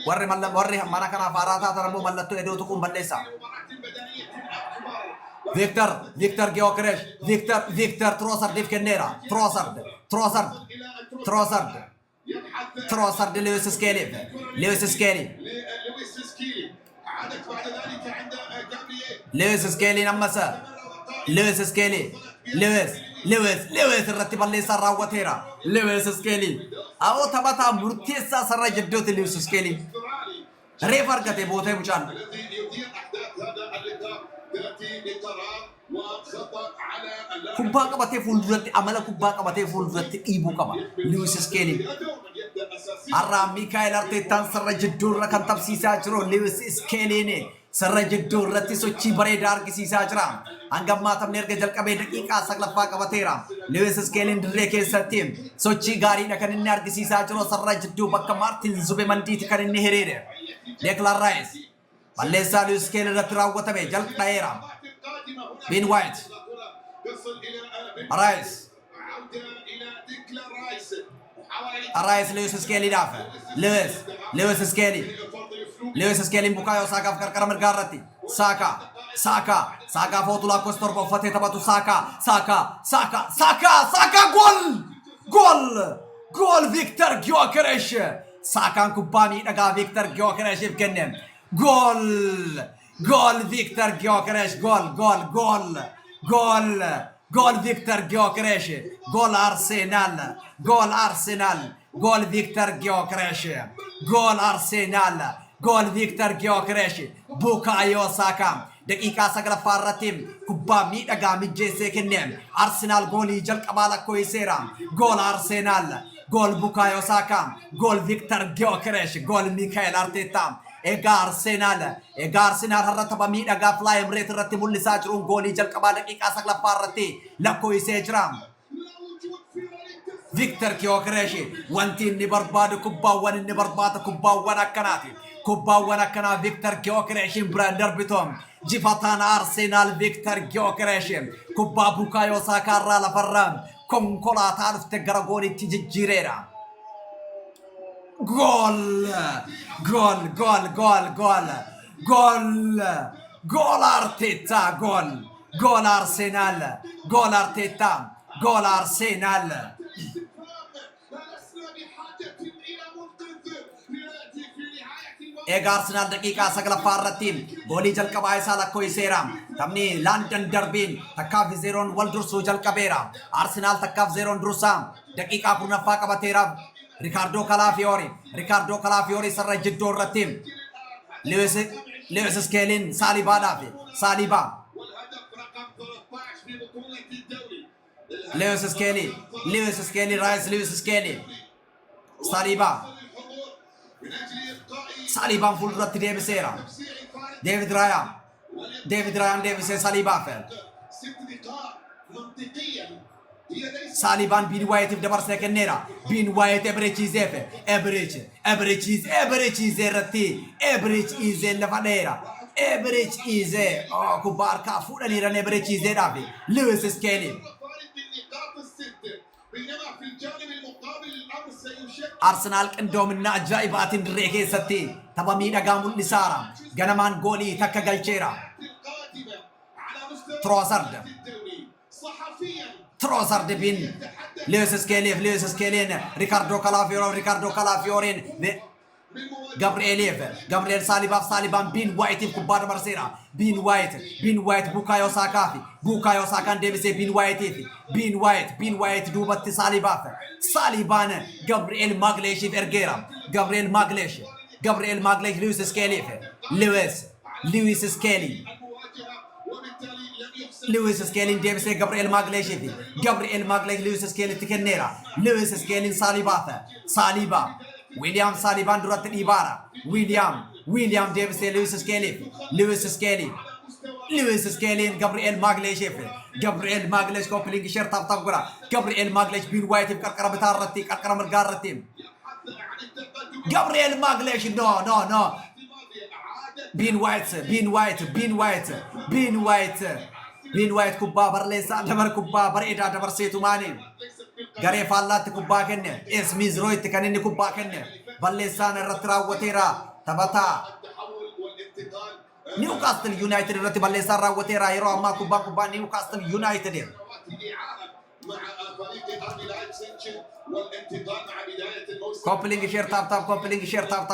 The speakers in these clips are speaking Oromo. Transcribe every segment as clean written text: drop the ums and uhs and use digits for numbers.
وري mana kana farata taramo mallatto edo tukun ballesa Victor Gyökeres Victor Trossard dif Kenera Trossard Lewis Skelly Lewis Skelly نمسا Lewis Skelly Lewis الرتب اللي صار راوتيرا Lewis Skelly أو تبتا مرتيسا صار جدوت Lewis Skelly ريفر كتي بوته مجان كوبا كبتي فولدرت عمل كوبا كبتي فولدرت إيبو كما Lewis Skelly أرام ميكايل أرتيتان صار جدور ركن تبسيسا جرو Lewis Skelly نه سرج الدورتي سوتشي بريدار كسي ساجرام أنجم ما تمنير كجل كبير إيكا سقلفا كبتيرام لويس سكيلين دريكي ستيم سوتشي غاري نكن النار كسي ساجرو سرج الدو بكا مارتين زوبي مندي تكن النهريرة ديكلار رايس بالله لويس سكيلين رتراو وتبي جل تايرام بين وايت رايس لويس سكيلي دافع لويس سكيلي بوكايو ساكا فكر كرامر غارتي ساكا فوتولا كوستور بوفتي تباتو ساكا جول فيكتور جيوكريش ساكا كوبامي نغا فيكتور جيوكريش يبكنن جول فيكتور جيوكريش جول فيكتور جيوكريش جول أرسنال جول فيكتور جيوكريش جول فيكتور جيوكريش بوكايو ساكا دقيقة سقل فارتيم كوبامي نغا ميجيسي كنن أرسنال جولي جل قبالا كويسيرام جول أرسنال جول بوكايو ساكا جول فيكتور جيوكريش جول ميكايل أرتيتا إيجا أرسنال هرتبا مي نغا فلايم ريت رتبو لساجرون جولي جل قبالا دقيقة سقل فارتي لكويسيجرام فيكتور جيوكريش وانتي ني برباد كوباوان ني برباد كوباوان أكناتي كوباوان أكنا فيكتور جيوكريش براندر بتوم جيفاتان أرسنال فيكتور جيوكريش كوبا بوكايو ساكا رالا فرام كونكولا تعرف تجرغوني تجيريرا جول أرتيتا جول أرسنال أرسنال دقيقة سقلا فارتيم بولي جل كباي سالا كوي سيرام تمني لندن دربين تكاف زيرون والدرسو جل كبيرا أرسنال تكاف زيرون درسام دقيقة كنا فاك بتيرام ريكاردو كالافيوري سر جدور رتيم لويس سكيلين ساليبا لويس سكيلي رايس لويس سكيلي ساليبا فول رت ديفيسيرا ديفيد رايان ديفيسي ساليبا فعل ساليبان بين وايت في دبر سكنيرا بين وايت ابريتشيز رتي ابريتشيز لفاديرا ابريتشيز كبار كافولا نيران ابريتشيز دافي لويس سكيلي بينما في الجانب المقابل الامر سيشكل ارسنال قندومنا عجائبات دريكي ستي تبامي دغامون لسارا غنمان غولي تكا غالچيرا تروسارد بين لويس سكيلين ريكاردو كالافيورين جابرييل ساليبان بين وايت كوبار مرسيرا بين وايت بوكايو ساكان ديفيسي بين وايت دوبت ساليبان جابرييل ماغليش فيرغيرا جابرييل ماغليش لويس سكيلين ديفيسي جابرييل ماغليش لويس سكيلين تكنيرا لويس سكيلين ساليبا ويليام ساليبان درات الإبارة ويليام ديفيس لويس سكيلي جابرييل ماغليش كوبلينج شير تاب غرا جابرييل ماغليش بين وايت كركر بتارتي كركر مرغارتي جابرييل ماغليش نو بين وايت كوبا برليسا دبر كوبا بريدا دبر سيتو ماني غاري فالات كوبا كن اسميز رويت كانني كوبا كن balleessaan irratti raawwateera taphataa Newcastle United irratti balleessaan raawwateera yeroo ammaa kubbaa Newcastle United Coupling share tap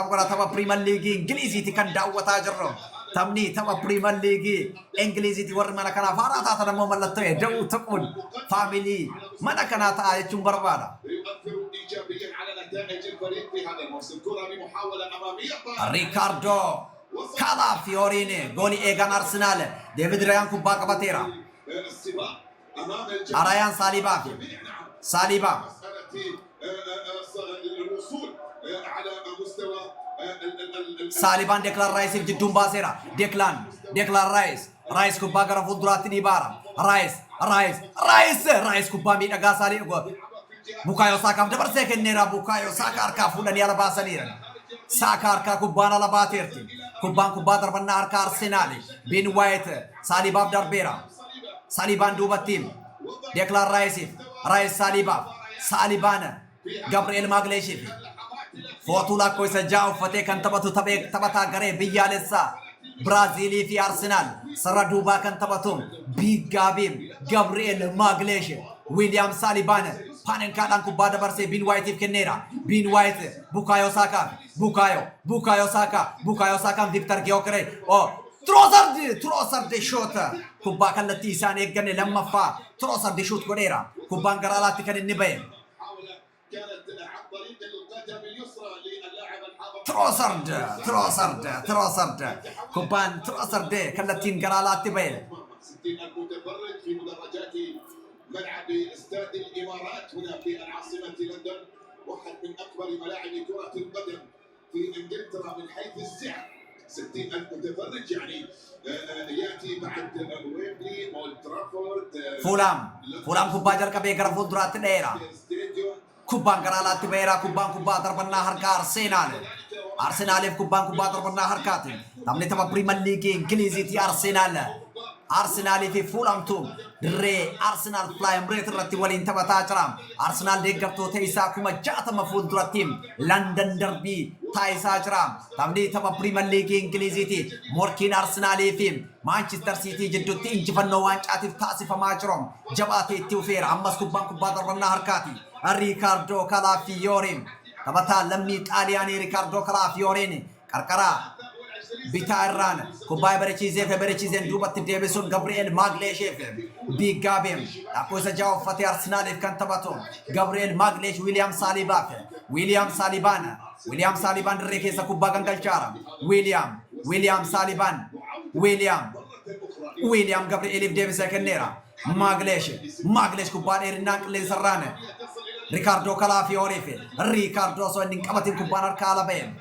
gara tapha Premier League Ingiliziti kan daawwataa jirru taphni tapha Premier League Ingiliziti warri mana kana faaraa taatan ammoo mallattoo da'uu tuquun family mana kana ta'a jechuun barbaada Ricardo Calafiori goli eegan Arsenal David Ryan kubbaa qabateera Ryan Saliba Saliban Declan Rice jidduun baaseera Declan Rice kubbaa gara fuulduraatti ni baara Rice kubbaa miidhagaa Bukayo Saka dabarsee kenneera Bukayo Saka harkaa fuudhanii ala baasaniira Saka harkaa kubbaan ala baateerti kubbaa darbannaa harkaa Arsenaal Ben White Salibaaf darbeera Saliban duubattiin Declan Rice Saliban Gabriel Magalhaes Footuu lakkoo isa ja'a uffatee kan taphatu taphataa garee biyyaalessaa Biraazilii fi Arsenaal sarara duubaa kan taphatu Big Gabriel Magalhaes William Saliban panenkaadhaan kubbaa dabarsee Ben White'if kenneera Ben White Bukayo Saka Victor Gyökeres Trossard shot kubbaa kallattii isaan eegganne lammaffaa Trossard shot godheera kubbaan gara alaatti kan inni ba'e Trossard kubbaan Trossard kallattiin gara alaatti ba'e ملعب استاد الامارات هنا في العاصمه لندن واحد من اكبر ملاعب كره القدم في انجلترا من حيث السعه 60,000 متفرج يعني ياتي بعد ويمبلي اولد ترافورد فولام kubbaa jalqabee gara fuulduraatti dheera kubbaan gara alaatti ba'eera kubbaa darbannaa harkaa Arsenaaliif kubbaa darbannaa harkaati taphni tapha Premier League Ingiliziiti Arsenaal fi Fulhamtu dirree Arsenal Flying Red irratti waliin taphataa jira Arsenal deeggartoota isaa kuma 60 fuulduratti London Derby taayisaa jira taphni tapha Premier League Ingiliziiti morkiin Arsenaal fi Manchester City jidduutti injifannoo waancaatiif taasifamaa jiru jabaatee itti ufeera ammas kubbaa darbannaa harkaati Ricardo Calafiori taphataa lammii Xaaliyaanii Ricardo Calafiori qarqara bitaa irraan kubbaa berechiiseen duubatti deebisuun Gabriel Magalhaes Big lakkoo isa ja'a uffatee Arsenaaliif kan taphatu Gabriel Magalhaes William Saliban dirree keessa kubbaa gangalchaara William Gabrieliif deebisee kenneera Magalhaes kubbaa dheerinaan qilleensarraan Ricardo Calafiori Ricardo osoo inni qabatiin kubbaan harkaa ala ba'e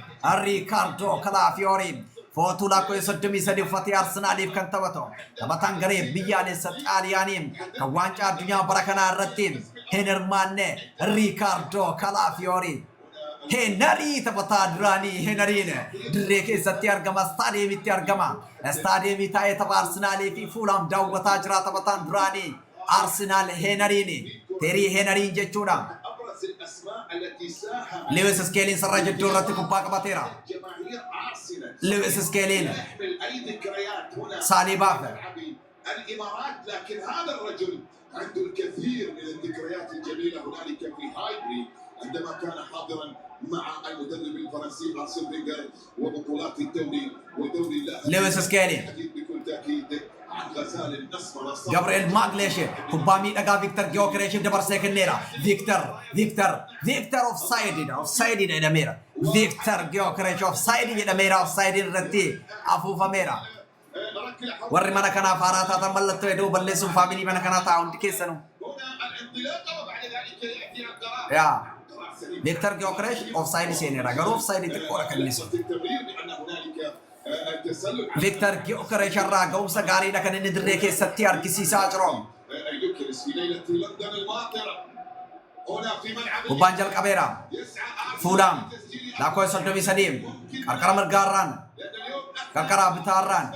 Ricardo Calafiori footuu lakkoo 33 uffatee Arsenaaliif kan taphatu taphataan garee biyyaalessa Xaaliyaanii kan waancaa addunyaa bara kanaa irratti hin hirmaanne Ricardo Calafiori Henry taphataa duraanii Henryin dirree keessatti argama staadiyeemii taa'ee tapha Arsenaalii fi Fulham daawwataa jira taphataan duraanii Arsenaal Henryin Terry Henry jechuudha Lewis Skelly sarara jidduu irratti kubbaa qabateera Lewis Skelly Salibaaf الامارات لكن هذا الرجل عنده الكثير من الذكريات الجميله هنالك في هايبري عندما كان حاضرا مع المدرب الفرنسي ارسن فينجر وبطولات الدوري ودوري لويس سكيلي بكل تاكيد Gabriel Magalhaes kubbaa miidhagaa Victor Gyökeres dabarsee kenneera Victor offside jedhameera Victor Gyökeres offside irratti afuufameera warri mana kanaaf haaraa taatan mallattoo heduu balleessuun faamilii mana kanaa taa'u hundi keessanu Victor Gyökeres offside seeneera garuu offside xiqqoodha kan inni Victor Gyökeres irraa ga'umsa gaariidha kan inni dirree keessatti argisiisaa jiru. Kubbaan jalqabeera. Fulham lakkoo 33 qarqara mirgaarraan qarqara bitaarraan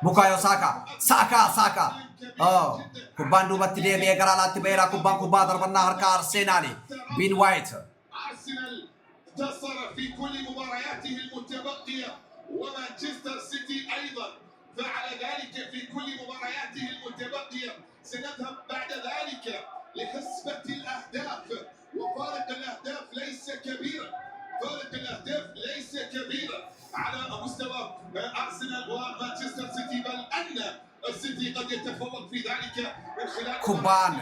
Bukayo Saka kubbaan duubatti deebi'ee gara alaatti ba'eera kubbaa darbannaa harkaa Arsenaal Ben White انتصر في كل مبارياته المتبقية، ومانشستر سيتي أيضا فعل ذلك في كل مبارياته المتبقية. سنذهب بعد ذلك لحسبة الأهداف، وفارق الأهداف ليس كبيرا، فارق الأهداف ليس كبيرا على مستوى أرسنال ومانشستر سيتي، بل أن السيتي قد يتفوق في ذلك من خلال كوبان.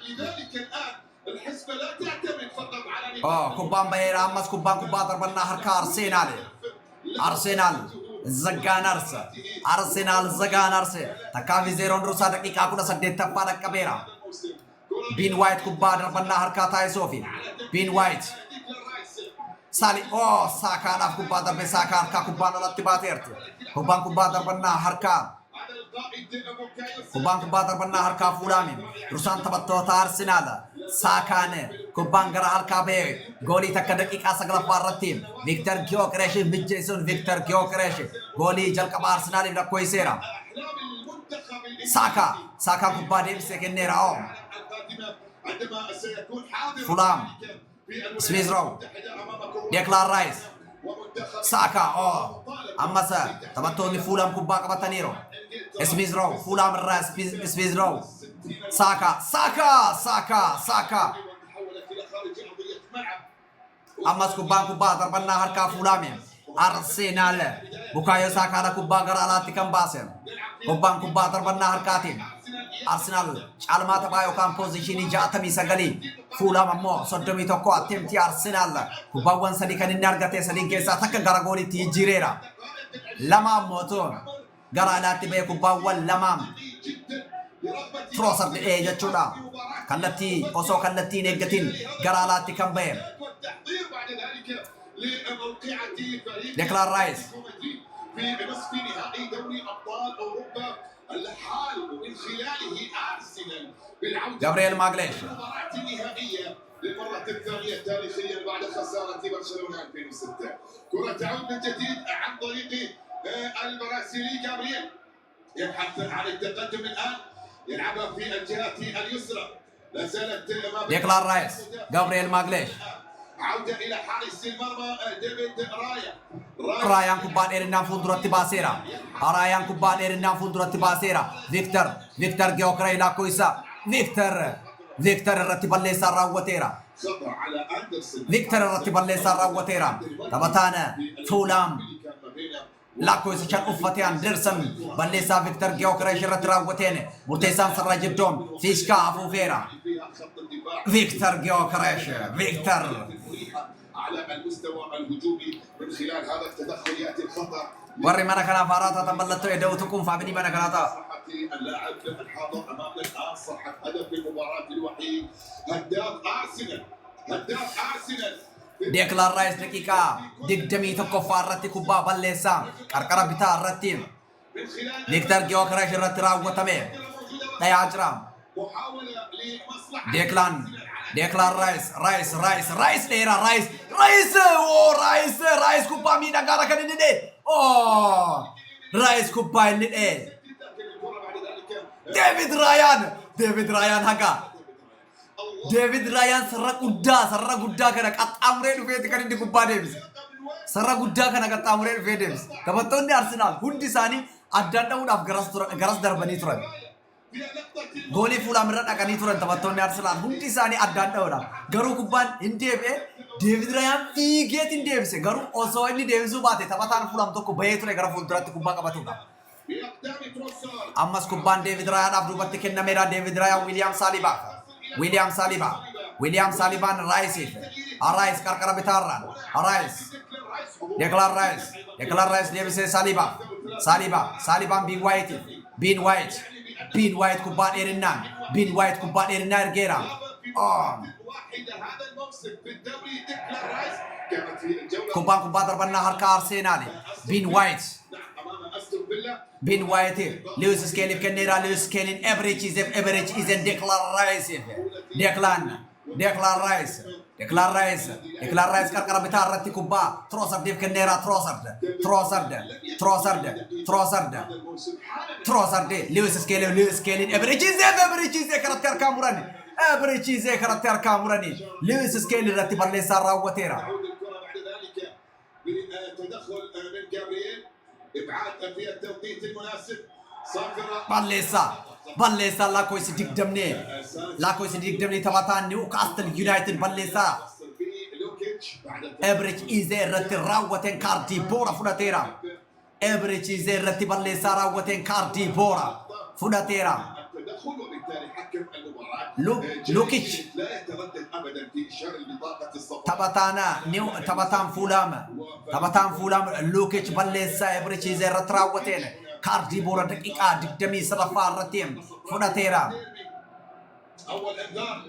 لذلك الآن الحسبة لا تعتمد فقط على كوبان بير أمس كوبان ضربنا حركة أرسنال زجان أرسنال زجان تكافي زيرون روسا دقيقة كنا سديت تفادك كبيرة. بين وايت كوبان ضربنا حركة تاي صوفي بين وايت سالي ساكا ناف كوبان ضرب ساكا حركة كوبان ولا تباتيرت كوبان ضربنا حركة كوبان ضربنا حركة فولامين روسان تبتو أرسنال ساكانه كوبان غرا حركة به غولي تك دقيقة سقلا فارتيم فيكتور كيوكريش ميجيسون فيكتور كيوكريش غولي جلق أرسنال يبدا كويسيرا ساكا كوبان يمسك النيرا فولام سميزرو ديكلان رايس ساكا أمسا تبتوني فولام كوبان كبتانيرو سميزرو فولام الراس سميزرو ساكا أمس كوبان ضربنا حركة فولامي أرسنال بوكايو ساكا على كوبان غرالاتي كم باسم كوبان ضربنا حركاتين أرسنال على تبايو كان بوزيشني جاتمي سجلي فولام أمو صدمي توكو أتمتي أرسنال كوبان وان سدي كان نرجع سدي كيسا تك غراغولي تيجيريرا لما موتون غرالاتي بيا كوبان واللمام تروسر جاتشودا كالتي أوسو كالتي نيجاتين غرالاتي كم بير ديكلان رايس في نصف نهائي دوري ابطال اوروبا الحال من خلاله ارسنال بالعوده جابرييل ماغليش المباراه النهائيه للمره الثانيه تاريخيا بعد خساره برشلونه 2006. كره تعود من جديد عن طريق البرازيلي جابرييل يبحث عن التقدم الان، يلعبها في الجهه اليسرى، لا زالت ديكلان رايس جابرييل ماغليش عودة إلى حارس المرمى ديفيد رايان كوبان إيرنا فوندرا تباسيرا رايان كوبان إيرنا فوندرا تباسيرا فيكتور جيوكري لا كويسا فيكتور الرتب اللي صار راوتيرا خطأ على أندرسون فيكتور الرتب اللي صار راوتيرا تبتانا فولام لا كويسا شان أفتي أندرسون بليسا فيكتور جيوكري شرت راوتيني مرتيسان سر جدون فيشكا أفوفيرا فيكتور جيوكريش فيكتور على المستوى الهجومي من خلال هذا التدخل ياتي الخطا وري مانا كان فاراتا تبلتو يدوتكم فابني مانا كانتا صحة اللاعب الحاضر امامنا الان صحة هدف المباراة الوحيد هداف ارسنال ديكلان رايس دقيقة دقدمي تكو فارتي كوبا بلسا كركرا بتا الرتيم فيكتور جيوكريش الرترا وتمي تاي اجرام محاولة لمصلحة ديكلان رايس نيرا رايس رايس كوبا مينا غارا كان ندي رايس كوبا ندي ديفيد رايان هكا ديفيد رايان سرا غودا كان قطامرين فيت كان دي كوبا ديفيس سرا غودا كان قطامرين فيت ديفيس تبطوني ارسنال هندي ساني ادانداون اف غراس دربني ترن غولي فولا مرات أكاني تورن تبتوني أرسنال هندي ساني أدان تورا غارو كوبان إنديب ديفيد رايان فيجيت إنديب سه غارو أوسو إني ديفيزو باتة تبتان فولام تو كوباية توري غارو فول درات كوبان كباتونا أمس كوبان ديفيد رايان أبدو بتكلم نميرا ديفيد رايان ويليام ساليبا رايس رايس كاركرا بتاران رايس ديكلان رايس ديفيس ساليبا بين وايت كوبان إيرنا إرجيرا كوبان ضربنا حركة أرسنالي بين وايت لويس سكيلين كنيرا لويس سكيلين افريج إذن ديكلان رايس كركرا بتاع رتي كوبا تروسر ديف كنيرا تروسر دي لويس سكيلين افريج كرات كاموراني لويس سكيلين رتي بالي سارا وتيرا تدخل من جابرييل، ابعاد في التوقيت المناسب. صافره باليسا لاكو يسديك دمني تبعتان نيوكاسل يونايتد باليسا ابريتش ايزي رتي راوتين كاردي بورا فوداتيرا ابريتش ايزي رتي باليسا راوتين كاردي بورا فوداتيرا التدخل، وبالتالي حكم المباراه لوكيتش لا يتردد ابدا في اشاره بطاقه الصفر. تباتان فولام لوكيتش باليسا ابريتش ايزي رتي راوتين كاردي بورا دقيقة دقدمي سرفا رتيم فوداتيرا اول انذار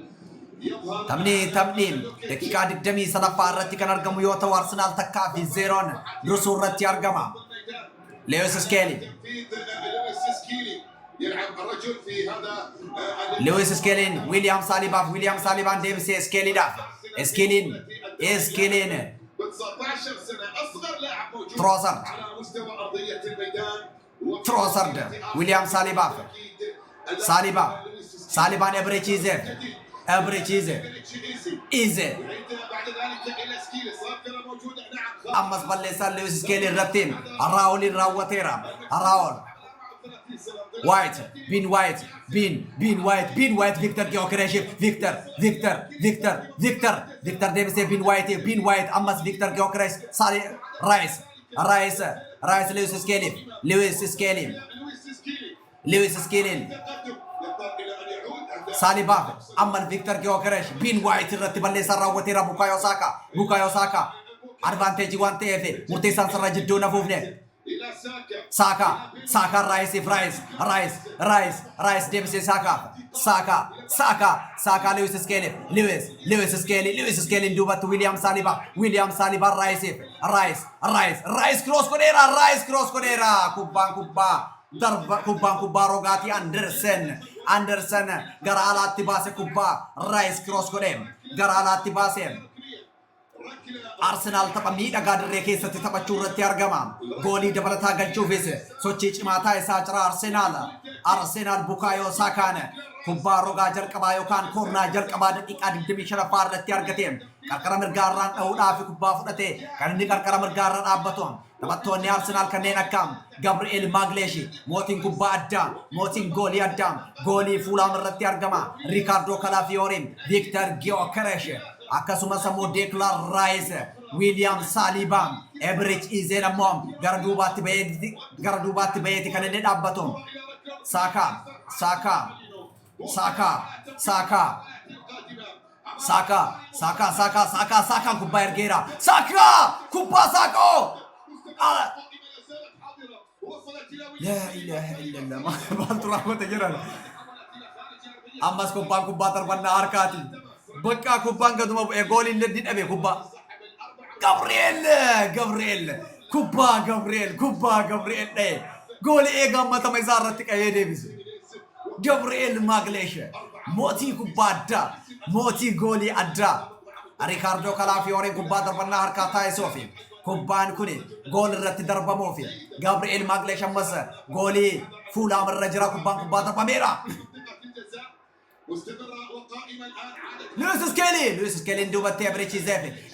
يظهر تمنيم دقيقة دقدمي سرفا رتي كان ارقم يوتا وارسنال تكافي زيرون رسول رتي ارقما لويس سكيلي لويس سكيلي يلعب الرجل في هذا لويس سكيلين ويليام صاليبا ديفيس سكيلي داف سكيلين ب 19 سنه اصغر لاعب موجود تروسرد على مستوى ارضيه الميدان. تروسرد ويليام صاليبا ابريتشيزي ايزي بعد ذلك الى سكيلي صافره موجوده. نعم امس باليسا لويس سكيلي رتين راول راوتيرا راول وايت بين وايت فيكتور جيوكريش فيكتور ديفيس بين وايت امس فيكتور جيوكريش صالي رايس لويس سكيلي صاليبا اما فيكتور جيوكريش بين وايت رتب باليسا راوتيرا بوكايو ساكا ادفانتيج وان تي اف مرتيسان سر جدو نفوفني الى ساكا رايس ديفيس ساكا لويس سكيلي دوبات ويليام ساليبا رايس كروس كونيرا كوبا روغاتي اندرسن غرالات باسه كوبا رايس كروس كونيم غرالات باسه Arsenal tapha miidhagaa dirree keessatti taphachuu irratti argama. Goolii dabalataa galchuufis sochii cimaataa isaa jira Arsenal Bukaayoo Saakaan kubbaa rogaa jalqabaa yookaan koornaa jalqabaa daqiiqaa 25 irratti argate. Qarqara mirgaarraan dhahuudhaaf kubbaa fudhate kan inni qarqara mirgaarra dhaabbatu. Taphattoonni Arsenal kanneen akka Gabriel Magalhaes mootiin kubbaa addaa, mootiin goolii addaa, goolii Fulham irratti argama. Ricardo Calafiori, Victor Gyökeres akkasumas immoo Declan Rice, William Saliba, Eberechi Eze ammoo gara duubaatti baheeti kan inni dhaabbatu. Saka kubbaa ergeera. Kubbaa Saakoo. لا إله إلا الله ما تروح وتجرا أمس كوبان تربنا أركاتي بكا كوبان قدوم جول اللي دين أبي كوبا جابرييل إيه جول إيه قام تما يزارتك أيه ديفيس جابرييل ماغليش موتي كوبا دا موتي جولي أدا ريكاردو كالافيوري كوبا تربنا أركاتا يسوفي كوبان كوني جول الرت ضربه موفي جابرييل ماغليش امس جولي فولام الرجرا كوبان ضربه ميرا لويس سكيلي دوبت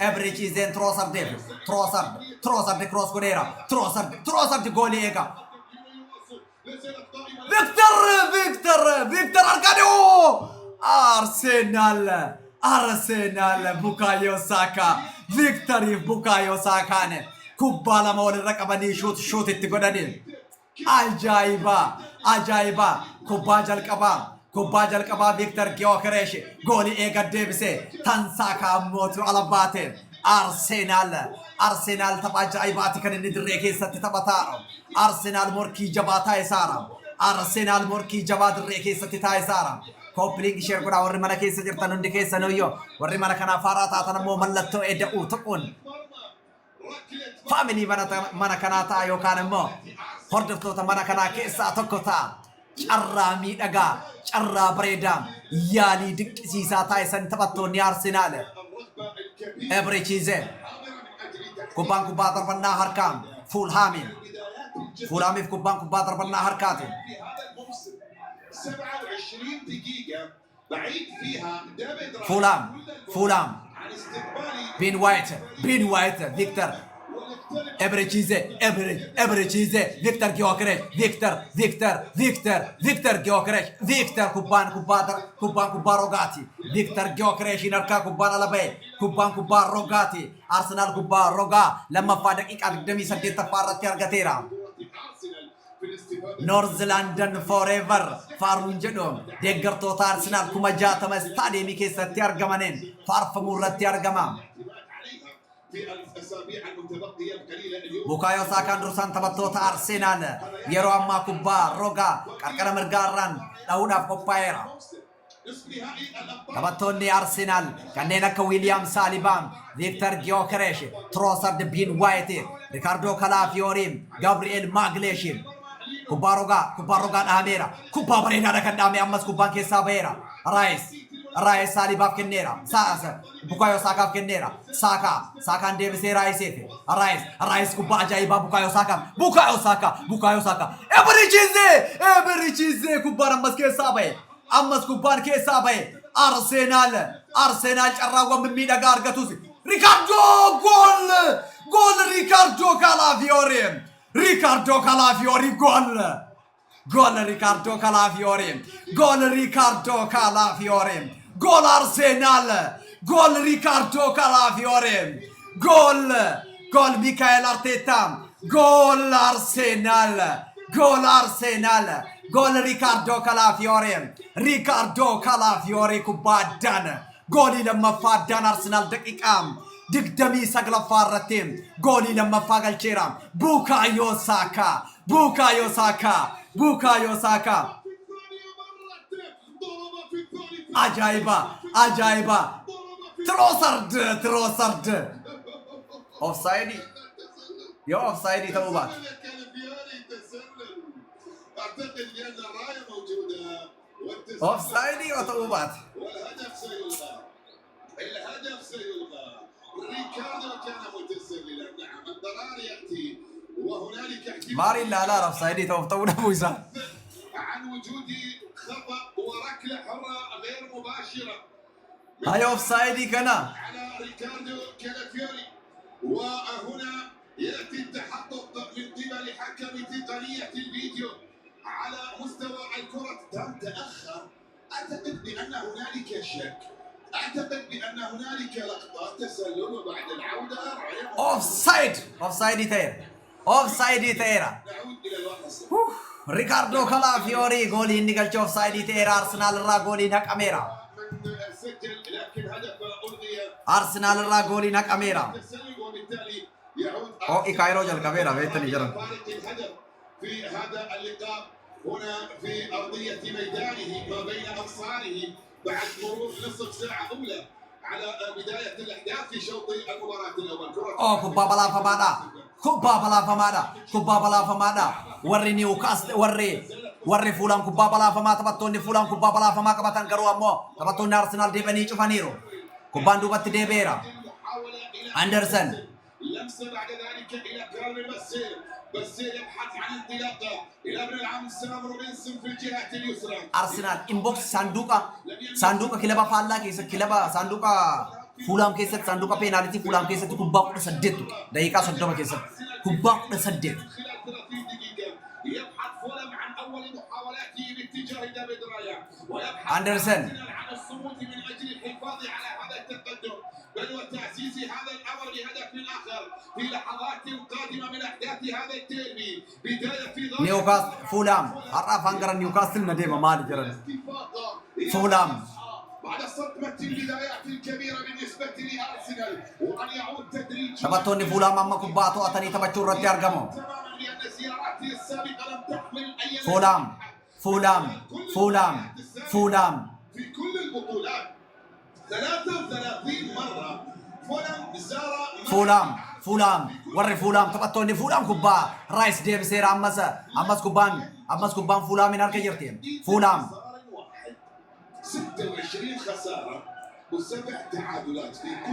ابريتشي زين تروسر كروس كونيرا تروسر جولي ايكا فيكتور اركاديو Arsenal Bukayo Saka Victory Bukayo Saka kubbala mawal raqabani shoot itti godhani ajaiba kubbaa jalqabaa Victor Gyökeres goolii eega deebise tan Saka mootu alabaate Arsenal tapha ajaibaati kan inni dirree keessatti taphataa Arsenal morkii jabaataa isaara Arsenal morkii jabaa dirree keessatti taasisaa Kopling share godha warri mana keessa jirtan hundi keessa noyyo warri mana kana faaraa taatan ammoo mallattoo eda'u tokkoon family mana kana ta'a yookaan immoo hordoftoota mana kana keessaa tokko ta'a carraa miidhagaa carraa bareedaa yaalii dinqisiisaa taasisan taphattoonni Arsenaal Eberechi Eze kubbaa darbannaa harkaan Fulhamiif kubbaa darbannaa harkaati 27 دقيقة بعيد فيها فولام بين وايت فيكتور Ebrecize, Ebrecize, Victor Gyökeres, Victor Gyökeres, Victor Kubban Rogati, Victor Gyökeres inarka Kubban alabe, Kubban Rogati, Arsenal Kubban Roga, lama fadak akademi saddet tafarrat argatera. North London forever, Farun jedhom, deeggartoota Arsenal kuma 60 stadiyeemii keessatti argamanen, faarfamuu irratti argama. في الأسابيع المتبقية القليلة اليوم Bukayo Saka dursaan taphattoota Arsenal yeroo ammaa kubbaa rogaa qarqara mirgaarraan dhahuudhaaf qophaa'eera. نصف نهائي الأبطال Taphattoonni Arsenal kanneen akka William Saliba, Victor Gyökeres, Trossard, Ben White, Ricardo Calafiori, Gabriel Magalhaes. Kubbaa rogaa dhahameera. Kubbaa bareedaadha kan dhahame ammas kubbaan keessaa baheera. Rice Salibaaf kenneera. Bukayo Sakaaf kenneera. Sakaan deebisee Riceef. Rice kubbaa ajaa'ibaa Bukayo Saka. Ebrichize kubbaan ammas kubbaan keessaa bahe. Arsenal carraawwan mimmiidhagaa argatus. Ricardo goal Ricardo Calafiori Gol Ricardo Calafiori. Gol Arsenal. Gol Ricardo Calafiori. Gol Mikel Arteta. Gol Arsenal. Gol Ricardo Calafiori kubbaaddan. Goli lammaffaaddaan Arsenal daqiiqaa digdamii saglaffaa irratti goolii lammaffaa galcheera. Bukayo Saka. Ajaiba. Trossard. Offside. Yo offside توبات. أعتقد بأن الراية موجودة Offside وتوبات. والهدف سيلغى. ريكاردو كان متسللا. نعم الضرر يأتي وهنالك احتمال ماري لا offside توبتونا موسى. عن وجود خطأ وركلة حرة غير مباشرة هاي offside كنا. على ريكاردو كالافيوري. وهنا يأتي التحقق من قبل حكم تقنية الفيديو على مستوى الكرة. تأخر. أعتقد بأن هنالك شك. أعتقد بأن هنالك لقطة تسلل وبعد العودة offside تيرا. نعود إلى الوقت. Ricardo Calafiori جولي نيجال offside تيرا. أرسنال را جولي نكاميرا. من سجل لكن هدف ألغي. أرسنال را جولي نكاميرا. تسلل وبالتالي يعود إيكايرو جل كاميرا بيتني جرا. فارق الهدف في هذا اللقاء هنا في أرضية ميدانه ما بين أنصاره بعد مرور نصف ساعة أولى على بداية الأحداث في شوط المباراة الأول. كرة Kubbaa balaafamaa. Warri Newcastle warri Fulham kubbaa balaafamaa taphattoonni Fulham kubbaa balaafamaa qabatan garuu ammoo taphattoonni Arsenal deebanii cufaniiru. Kubbaan duubatti deebi'eera. Anderson. لمسة بعد ذلك إلى كارل بسير يبحث عن انطلاقه إلى ابن العم سام روبنسون في الجهة اليسرى. Arsenal inbox sanduuqa kilaba faallaa keessa sanduuqa Fulham keessatti sanduuqa peenaalitii Fulham keessatti kubbaa 18 daqiiqaa 30 keessatti kubbaa 18. خلال 30 دقيقة يبحث فولم عن أول محاولاته باتجاه دافيد رايا ويبحث Anderson. عن الصمود من أجل الحفاظ على هذا التقدم بل وتعزيز هذا الأمر بهدف آخر في لحظات قادمة من أحداث هذا الديربي. بداية في Newcastle Fulham har'a afaan gara Newcastle na deema maali jiran. Fulham. بعد صدمة البدايات الكبيرة بالنسبة لأرسنال وأن يعود تدريجيا Taphattoonni Fulham amma kubbaa to'atanii taphachuu irratti argamu. تماما لأن زياراته السابقة لم تحمل أي Fulham. في كل البطولات 33 مرة Fulham warri Fulham taphattoonni Fulham kubbaa Rice deebiseera ammas kubbaan Fulham harka jirti. Fulham 26 خسارة و7 تعادلات في كل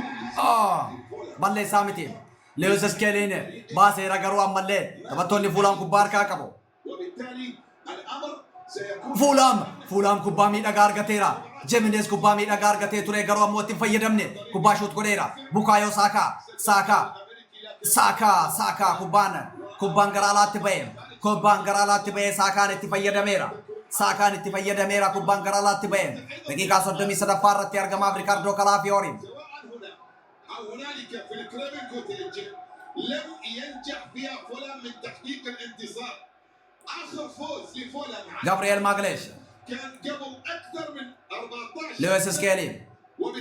balleessaa miti. Lewis Skelly baaseera garuu ammallee taphattoonni Fulham kubbaa harkaa qabu. وبالتالي الأمر سيكون Fulham kubbaa miidhagaa argateera. Jimenez kubbaa miidhagaa argatee ture garuu ammoo itti hin fayyadamne. Kubbaa shoot godheera. Bukayo Saka ساكا كوبان غرالات تبين ساكا نتفيد ميرا كوبان غرالات تبين دقيقة صدمي سدفارة تيرجم ريكاردو كالافيوري سواء هنا أو هنالك في الكريمين كوتيج لم ينجح فيها فولام من تحقيق الانتصار. آخر فوز لفولام جابرييل ماغليش كان قبل أكثر من 14 لويس سكيلي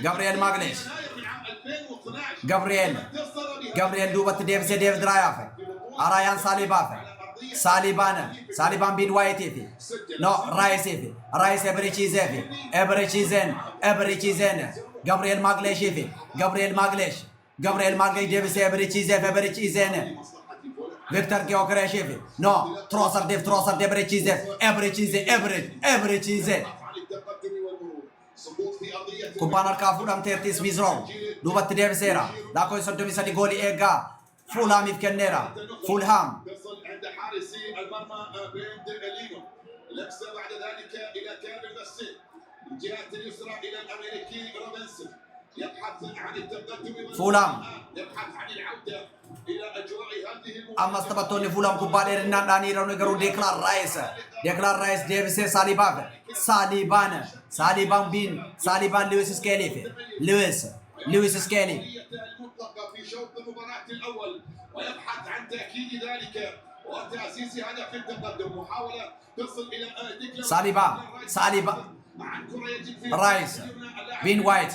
جابرييل ماغليش من عام 2012 جابرييل دوبت ديفيد رايافي أرايان ساليبان بين وايتي في نو رايس ابريتشيزين جابرييل ماغليش ديفيس فيكتور جيوكريشيفي نو تروسر ابريتشيزين كوبان الكافو تيرتيس ميزرو دوبت ديفيسيرا لاكو يصدم يسدي جولي إيجا فولهام يفكنيرا فولهام تصل عند حارسي المرمى بريند الينو لمسه بعد ذلك الى كارل باسيل الجهه اليسرى الى الامريكي روبنسون يبحث عن التقدم فولهام يبحث عن العوده الى اجواء هذه المباراه. أما استبطوني فولهام كوبان إرنان داني روني غرو ديكلار رايس ديفيس ساليبان لويس سكيلي المطلقه في شوط المباراه الاول ويبحث عن تاكيد ذلك وتاسيس هدف التقدم. محاوله تصل الى ساليبا رايس بين وايت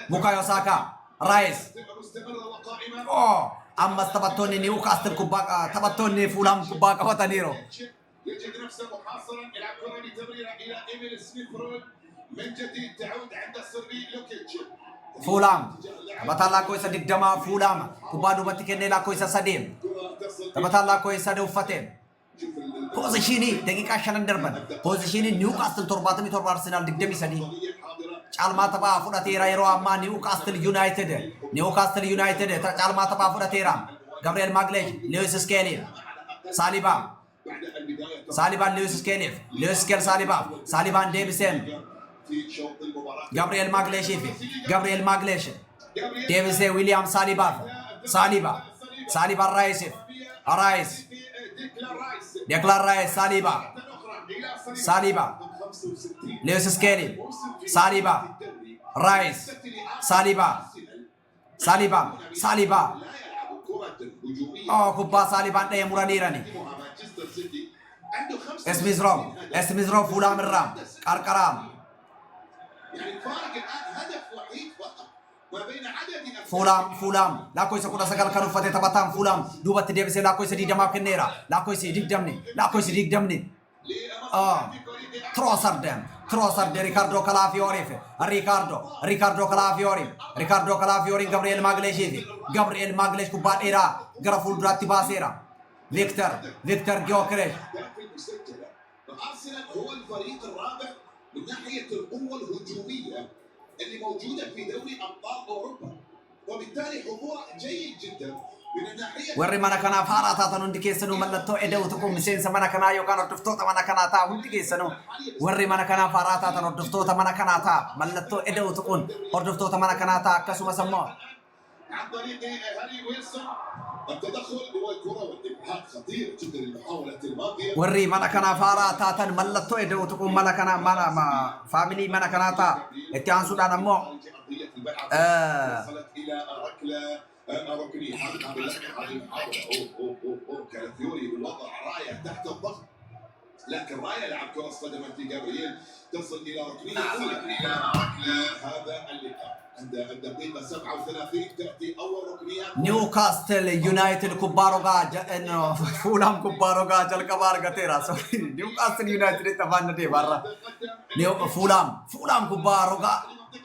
بوكايو ساكا رايس مستمره وقائمه. أما استبطوني نيوكاستل كوباكا تبطوني فولهام كوباكا وتانيرو يجد نفسه محاصرا يلعب كره بتمريره الى ايميل سميث رول من جديد تعود عند الصربي لوكيتش. فولهام تبطال كويسة دقدما فولهام كوبادو بتكني لا كويسة سديم تبطال كويسة دوفتين بوزيشيني دقيقة شلن دربن بوزيشيني نيوكاستل ترباتمي تربا أرسنال دقدمي سدي calma taba fudhateera yeroo ammaa Newcastle United calma taba fudhateera Gabriel Magalhaes Lewis Skelly Saliba Lewis Skelly Saliba Davison Gabriel Magalhaes Davison William Saliba Rice Declan Rice Saliba Lewis Skelly Saliba Rice Saliba كوبا ساليبا ده مرانيراني اسميزروم فولام الرام كاركرام يعني الفارق الان هدف وحيد فقط ما بين عدد فولام لا كويس كودا سكال كانوا فتي تباتام فولام دوبت ديفيس لا كويس دي جماعه كنيرا لا كويس دي دمني تروسر دي ريكاردو كالافيوري جابرييل ماغليش كوبا ايرا غرافول دراتي باسيرا فيكتور جيوكريش. أرسنال هو الفريق الرابع من ناحية القوة الهجومية اللي موجودة في دوري أبطال أوروبا وبالتالي حضوره جيد جدا من الناحية warri mana kanaaf haaraa taatan hundi keessanuu mallattoo eda'u tokko miseensa mana kanaa yookaan hordoftoota mana kanaa ta'a hundi keessanuu warri mana kanaaf haaraa taatan hordoftoota mana kanaa ta'a mallattoo eda'u tokkoon hordoftoota mana kanaa ta'a akkasumas ammoo عن طريق هاري ويلسون التدخل والكرة والإبحاق خطير جدا المحاولة الماضية warri mana kanaaf haaraa taatan mallattoo eda'u tokkoon mana kanaa mana faamilii mana kanaa ta'a itti aansuudhaan ammoo وصلت إلى ركلة ركنية كالافيوري بالوضع راية تحت الضغط لكن راية لعب كرة اصطدمت في جابرييل تصل إلى ركنية هذا اللقاء عند الدقيقة 37 تأتي أول ركنية نيوكاسل يونايتد كوباروغا انه فولام كوباروغا جلكبار غتيرا سوري نيوكاسل يونايتد تفان دي برا فولام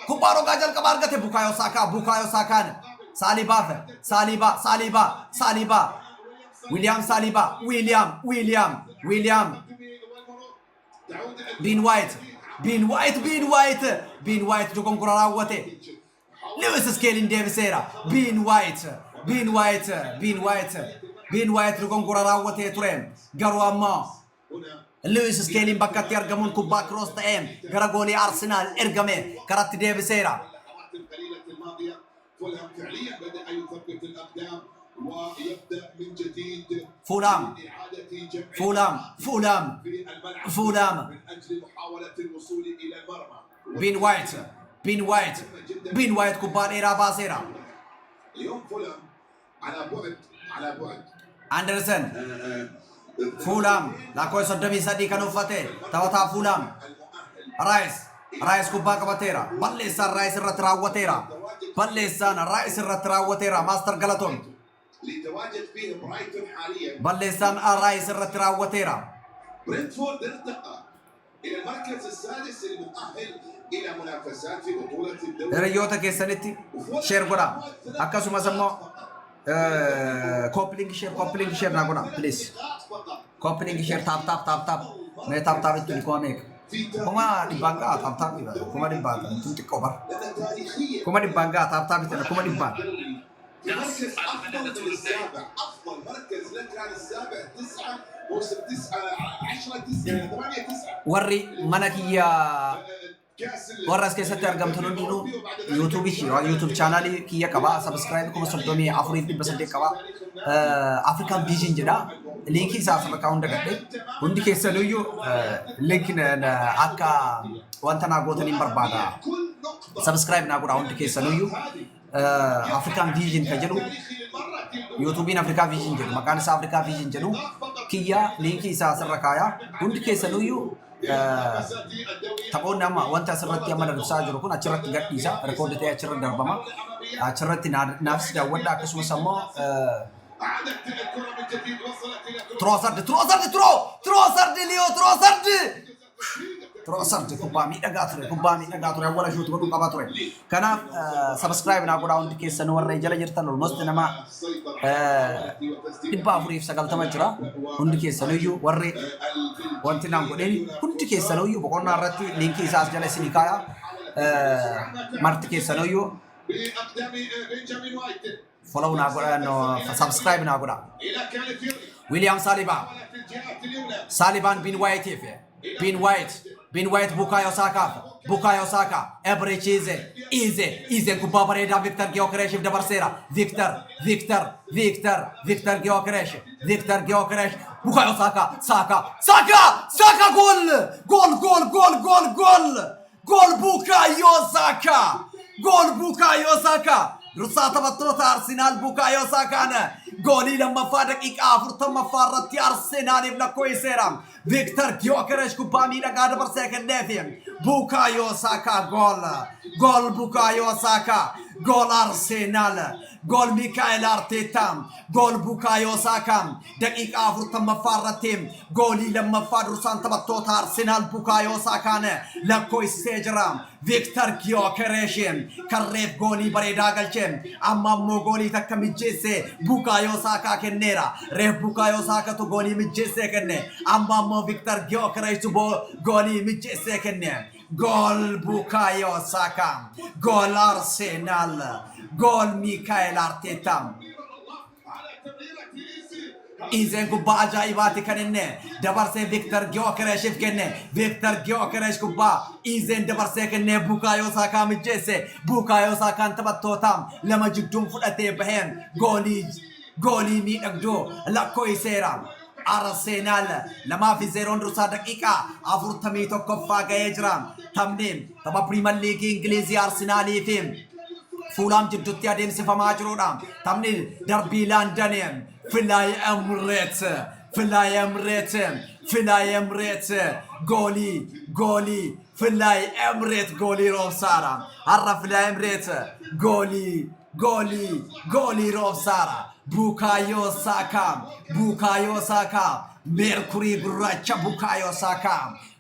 كوباروغا جلكبار غتي بوكايو ساكا ساليبا ويليام بين وايت جوكم كراوته لويس سكيلين ديفيسيرا بين وايت جوكم كراوته تريم غرواما لويس سكيلين بكات يرجمون كوبا كروس تايم غراغولي ارسنال ارجمه كرات ديفيسيرا القليلة الماضية فولهام فعليا بدأ يثبت الأقدام ويبدأ من جديد فولام إعادة جمع فولام فولام في الملعب فولام من أجل محاولة الوصول إلى المرمى. بين وايت بين وايت بين وايت كوبان إيرا باسيرا اليوم فولام على بعد أندرسون فولام لاكوي صدمي سدي كانوا فتى تواتا فولام رايس كوبا كباتيرا بلسان رايس الرتراوتيرا بلسان رايس الرتراوتيرا ماستر غلطون ليتواجد فيه برايتون حاليا. بلسان رايس الرتراوتيرا برينتفورد ارتقى إلى المركز السادس المؤهل إلى منافسات في بطولة الدوري. ريوتا كيسانيتي شير غورا أكاسو مسمو كوبلينج شير ناغونا بليز كوبلينج شير تاب ما تاب itu komik kuma dibangga tap kuma dibangga tuntik kobar kuma dibangga tap itu kuma dibangga مركز أفضل من السابع. أفضل مركز لك كان السابع 9 موسم 9 10 9 8 9 warri mana kiyya warras keessatti argamtu hundinuu YouTube channel kiyya qaba subscribe kuma soddomii afurii fi basadee qaba African Vision jedha linki isaa sabakaa hunda gadhe hundi keessanuyyuu link akka wanta naa gootaniin barbaada subscribe naa godha hundi keessanuyyuu African Vision ka jedhu YouTube Africa Vision jedhu maqaan isaa Africa Vision jedhu kiyya linki isaa asirra kaaya hundi keessanuyyuu taphoonni amma wanta asirratti amma darbisaa jiru kun achirratti gadhiisa rekoordi ta'ee achirratti darbama achirratti naafsi daawwadha akkasumas ammoo Trossard Leo Trossard kubbaa miidhagaa ture awwala shuutu godhuu qaba ture kanaaf subscribe naa godhaa hundi keessan warra jala jirtan almost nama 490 jira hundi keessanuyyuu warri wanti naan godheen hundi keessanuyyuu boqonnaa irratti linkii isaas jala isinii kaaya marti keessanuyyuu follow naa godhaa subscribe naa godhaa William Saliban bin White Bukayo Saka Ebrechize Ize kubba bareda Victor Gyökeres dabarsera Victor Gyökeres Bukayo Saka gol Bukayo Saka Rusata batota Arsenal Bukayo Sakana goli lama fadak afurtamma farratti Arsenal ibla koiseram Victor Gyökeres kubami da gada per second defim Bukayo Saka gol Bukayo Saka gol Arsenal gol Mikel Arteta gol Bukayo Saka daqiqa afurtamma farrattim goli lama fad rusanta batota Arsenal Bukayo Sakana la koiseram Victor Gyökeres karreef goli bareda galchem amma mo goli takka mijjese Bukayo Saka kennera reef Bukayo Saka to goli mijjese kenne amma mo Victor Gyökeres to goli mijjese kenne gol Bukayo Saka gol Arsenal gol Mikel Arteta Izen kubba ajaibati kanenne dabarse Victor Gyökeres kenne Victor Gyökeres kubba izen dabarse kenne Bukayo Saka mijjese Bukayo Saka tabattotam lama jiddum fudhate bahem goli miidhagdoo lakkoo iseera Arsenal lama fi 0 dursa daqiqa 41 ga'ee jira taphni tapha Premier League Ingilizi Arsenal fi Fulham jidduutti adeemsifamaa jirudha taphni darbii London Fly Emirates goli Fly Emirates goli Robsara har'a Fly Emirates goli Robsara Bukayo Saka Mercury gurracha Bukayo Saka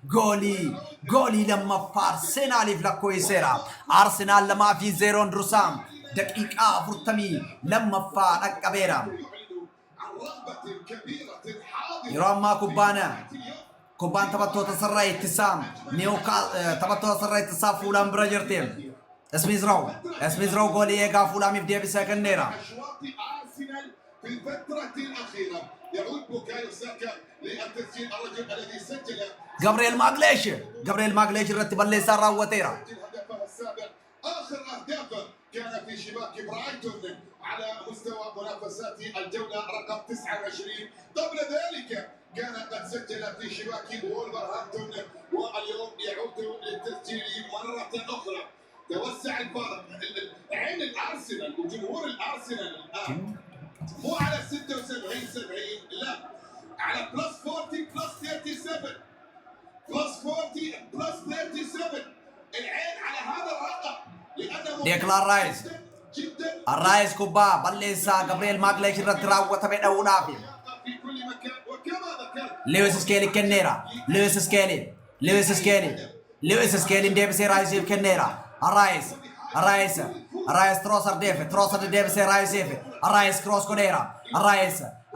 goli lammaffaa Arsenaliif lakkoofseera Arsenal lamaa fi 0 dursaan daqiiqaa 40 lammaffaa dhaqqabeera yeroo ammaa kubbaan taphattoota sarara ittisaa taphattoota sarara ittisaa Fulham bira jirti Smith Rowe goolii eegaa Fulhamiif deebisee kenneera في الفترة الأخيرة يعود بوكايو ساكا للتسجيل الرجل الذي سجل جابرييل ماغليش رتب اللي صار راوتيرا هدفه السابق آخر أهدافه كان في شباك برايتون على مستوى منافسات الجولة رقم 29. قبل ذلك كان قد سجل في شباك وولفرهامبتون واليوم يعود للتسجيل مرة أخرى. توسع الفارق. عين الأرسنال وجمهور الأرسنال الآن مو على 76 70 لا، على بلس 40 بلس 37 بلس 40 بلس 37. العين على هذا الرقم لأنه ديكلان رايس جدا الرايس كوبا بليسا جابرييل ماغليش رتراو وتبع دونافي في كل مكان. وكما ذكرت لويس سكيلي كنيرا لويس سكيلي لويس سكيلي لويس سكيلي ديبسي رايس كنيرا الرايس الرايس الرايس تروسر ديبسي رايس الرايس كروس كونيرا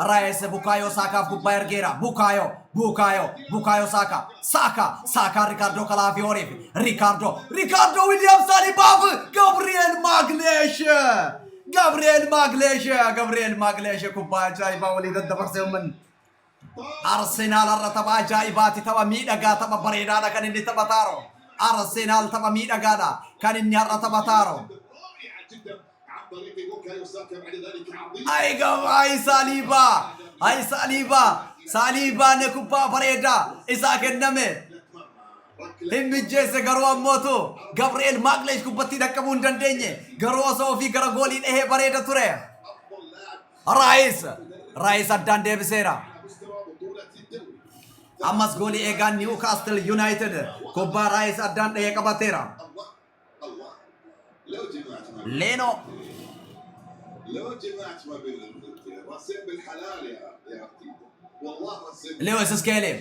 الرايس بوكايو ساكا كوبا إرجيرا بوكايو ساكا ريكاردو كالافيوري ريكاردو ويليام ساليباف جابرييل ماغليش كوبا جايبا وليد الدبرسيو من أرسنال الرتبة جايباتي تبا ميدغا تبا بريدانا كان اللي تبا تارو أرسنال تبا ميدغا كان اللي الرتبة تارو رائعة جدا عن طريق بوكايو ساكا. بعد ذلك عظيم أي ساليبا نكوبا بريدا إذا كنمي Himmijeesse garuu ammoo Gabriel Magalhaes kubbatti dhaqqabuu hin dandeenye garuu osoo ofii gara goolii dhahee bareeda ture. Raayis addaan deebiseera. Ammas goolii eegaan Newcastle United kubbaa Raayis addaan dhahee qabateera. Leeno لو جمعت ما بين راسين بالحلال يا والله راسين Lewis Skelly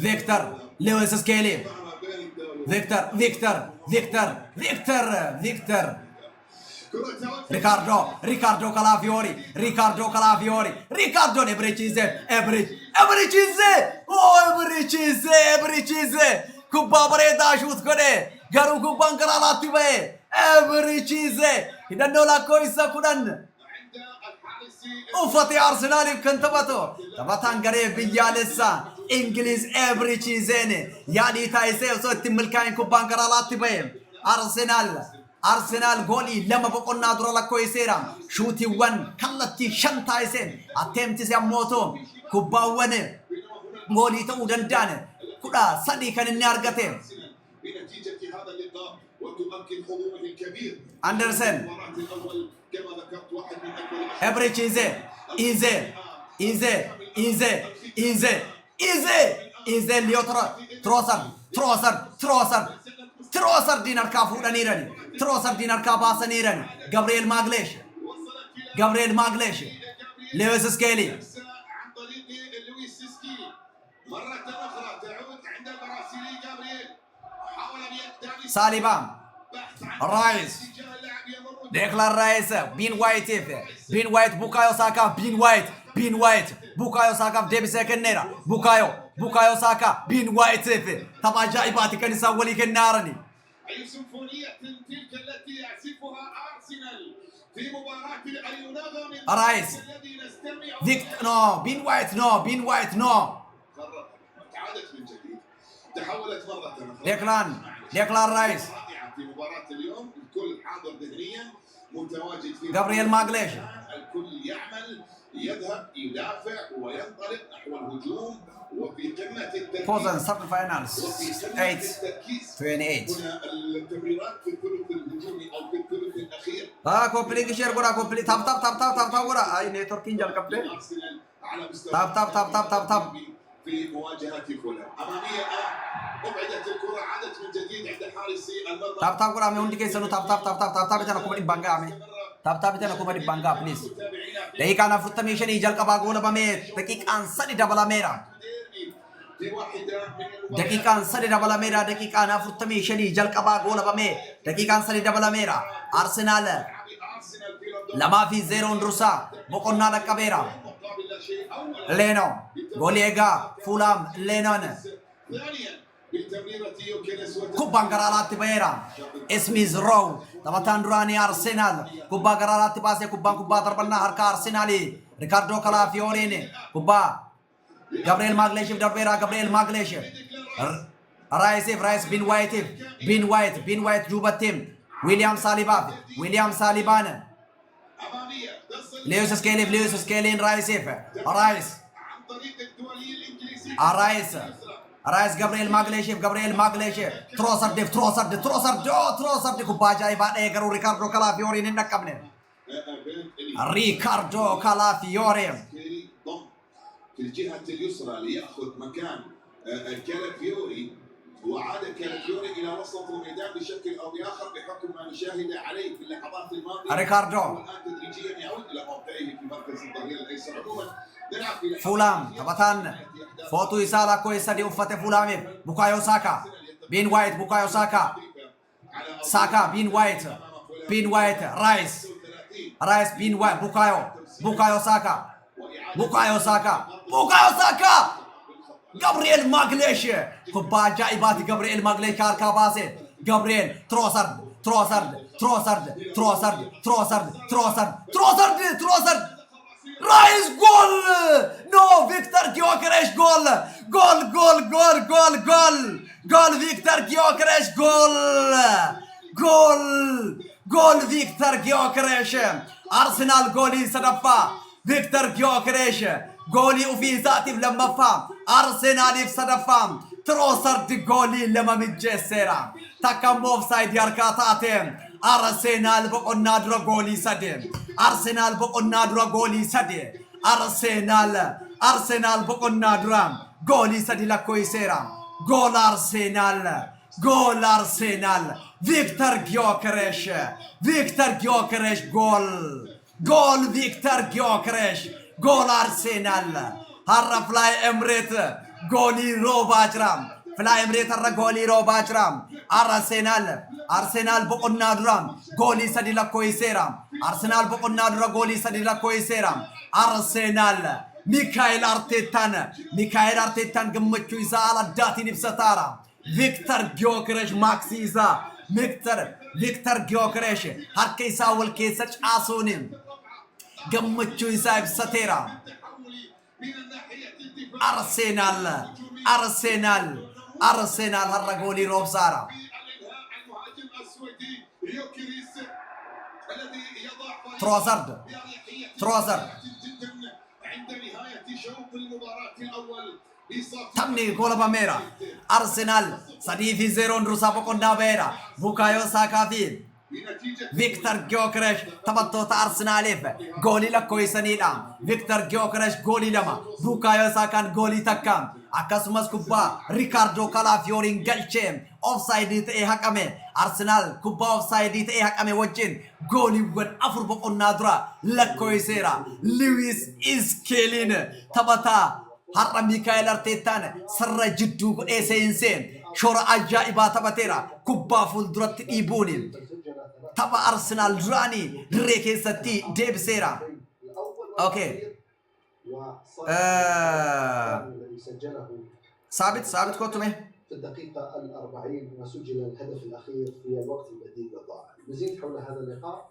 Victor Lewis Skelly Victor Riccardo Calafiori Riccardo Ebrechise kubba bareeda shoot godhe garuu kubbaan karaa laatti ba'e Ebrechise hidhannoo lakkoofsa 10 uffati Arsenaaliif kan taphataan garee biyyaalessaa Ingiliz Ebrechizeen yaadii taasisee osoo itti milkaa'in kubbaan karaa laatti ba'e Arsenaal goolii 2 boqonnaa dura lakkoofseera shuutiiwwan kallattii 5 taasiseen atteemtise ammoo kubbaawwan goolii ta'uu danda'an 13 kan inni argate. بنتيجة هذا اللقاء وتؤكد حضوره الكبير Anderson كما ذكرت واحد من أكبر Ebrechise Ize Leo Trossard dinar ka fuudhaniirani Trossard dinar ka baasaniirani Gabriel Magalhaes Lewis Skelly عن طريق لويس سكيلي مرة أخرى تعود عند البرازيلي جابرييل حاول أن يقتنص Saliba بحث عن Rice اتجاه اللاعب يمر Declan Rice Ben White Bukayo Saka Bukayo Saka deebisee kenneera Bukayo Saka Ben White tapha ajaa'ibaati kan isaan walii kennaarani. أي سيمفونية تلك التي يعزفها أرسنال في مباراة اليوناغا من Rice الذي نستمع Ben White تعادت من جديد تحولت مرة أخرى Declan Rice رائعة في مباراة اليوم. الكل حاضر ذهنيا متواجد في Gabriel Magalhaes الكل يعمل يذهب يدافع وينطلق نحو الهجوم وفي قمة التركيز Posen semifinals وفي قمة 8-28 هنا التمريرات في الثلث الهجومي او في الثلث الاخير. complete share gora complete tap gora ay network injal kapte ارسنال على مستوى tap في مواجهة فولهام امامية الان ابعدت الكرة عادت من جديد عند حارسي المرمى. tap gora me undi kesanu tap bitana kuma dibanga ame tap bitana kuma dibanga please daqiiqaan 45 jalqabaa goona bame daqiiqaan 3 dabalameera daqiiqaan 3 dabalameera daqiiqaan 45 jalqabaa goona bame daqiiqaan 3 dabalameera Arsenaal 2-0 dursa boqonnaa dhaqqabeera Leno goolii egaa Fulham Lenon kubbaan garaa laatti ba'eera Smith Rowe taphataan duraanii Arsenaal kubbaa garaa laatti baasee kubbaa darbannaa harka Arsenaali Riccardo Calafioriin kubbaa Gabriel Magalhaes Rice Ben White duubattiin William Salibaan لويس سكيلي في لويس سكيلي رايس رايس عن طريق الدولي الانجليزي رايس جابرييل ماغليشيف تروسر كوباجاي بعد يقروا ريكاردو كالافيوري ننكبنه ريكاردو كالافيوري ضم في الجهة اليسرى ليأخذ مكان كالافيوري، وعاد كالافيوري إلى وسط الميدان بشكل أو بآخر بحكم ما نشاهد عليه في اللحظات الماضية. ريكاردو والآن تدريجيا يعود إلى موقعه في مركز الظهير الأيسر. عموما فولام تبتان فوتو إسالة كويسة دي أفته فولامي بوكايو ساكا بين وايت بوكايو ساكا بين وايت رايس بين وايت بوكايو ساكا جابرييل ماغليش كوبا جايباتي جابرييل ماغليش كاركاباسي جابرييل تروسرد رايس جول نو فيكتور جيوكريش جول فيكتور جيوكريش جول فيكتور جيوكريش أرسنال جولي صدفة فيكتور جيوكريش جولي وفي ذاتي لما فهم أرسنال في صدفة تروسرد جولي لما متجسرة تكم اوفسايد يركاتاتهم أرسنال بقنا درا جولي سدي أرسنال بقنا درا جولي سدي أرسنال بقنا درا جولي سدي لكوي سيرا جول أرسنال فيكتور جيوكريش جول فيكتور جيوكريش جول أرسنال هرب فلاي إمريت جولي روباجرام فلاي إمريت هرب جولي روباجرام أرسنال بقنا درام جولي سدي لكوي سيرام أرسنال بقنا درا جولي سدي لكوي سيرام أرسنال ميكايل أرتيتان قمتشو إذا على داتي نفسطارا فيكتور جيوكريش ماكسيزا فيكتور جيوكريش هركيسا والكيسج آسونيم قمتشو إذا بسطيرا أرسنال هرقولي روب سارا تروسرد عند نهاية شوط المباراة الأول تمني كولا باميرا أرسنال صديفي زيرون روسا بقنا بيرا بوكايو ساكا فيكتور جيوكريش تبطوت أرسنال جولي لكوي سنيلا فيكتور جيوكريش جولي لما بوكايو ساكان جولي تكام أكاسماس كوبا ريكاردو كالافيوري نجلشيم أوفسايد تأي حكمه أرسنال كوبا أوفسايد تأي حكمه وجين جولي ود أفر بقنا درا لكوي سيرا لويس إسكيلين تبطا هر ميكايل أرتيتان سر جدو إيسينسين شورا أجائبا تبتيرا كوبا فول درات إيبونين تبا أرسنال دراني ريكي ستي ديب سيرا أوكي ثابت كوتمي في الدقيقة 40 وسجل الهدف الأخير في الوقت البديل للضائع. مزيد حول هذا اللقاء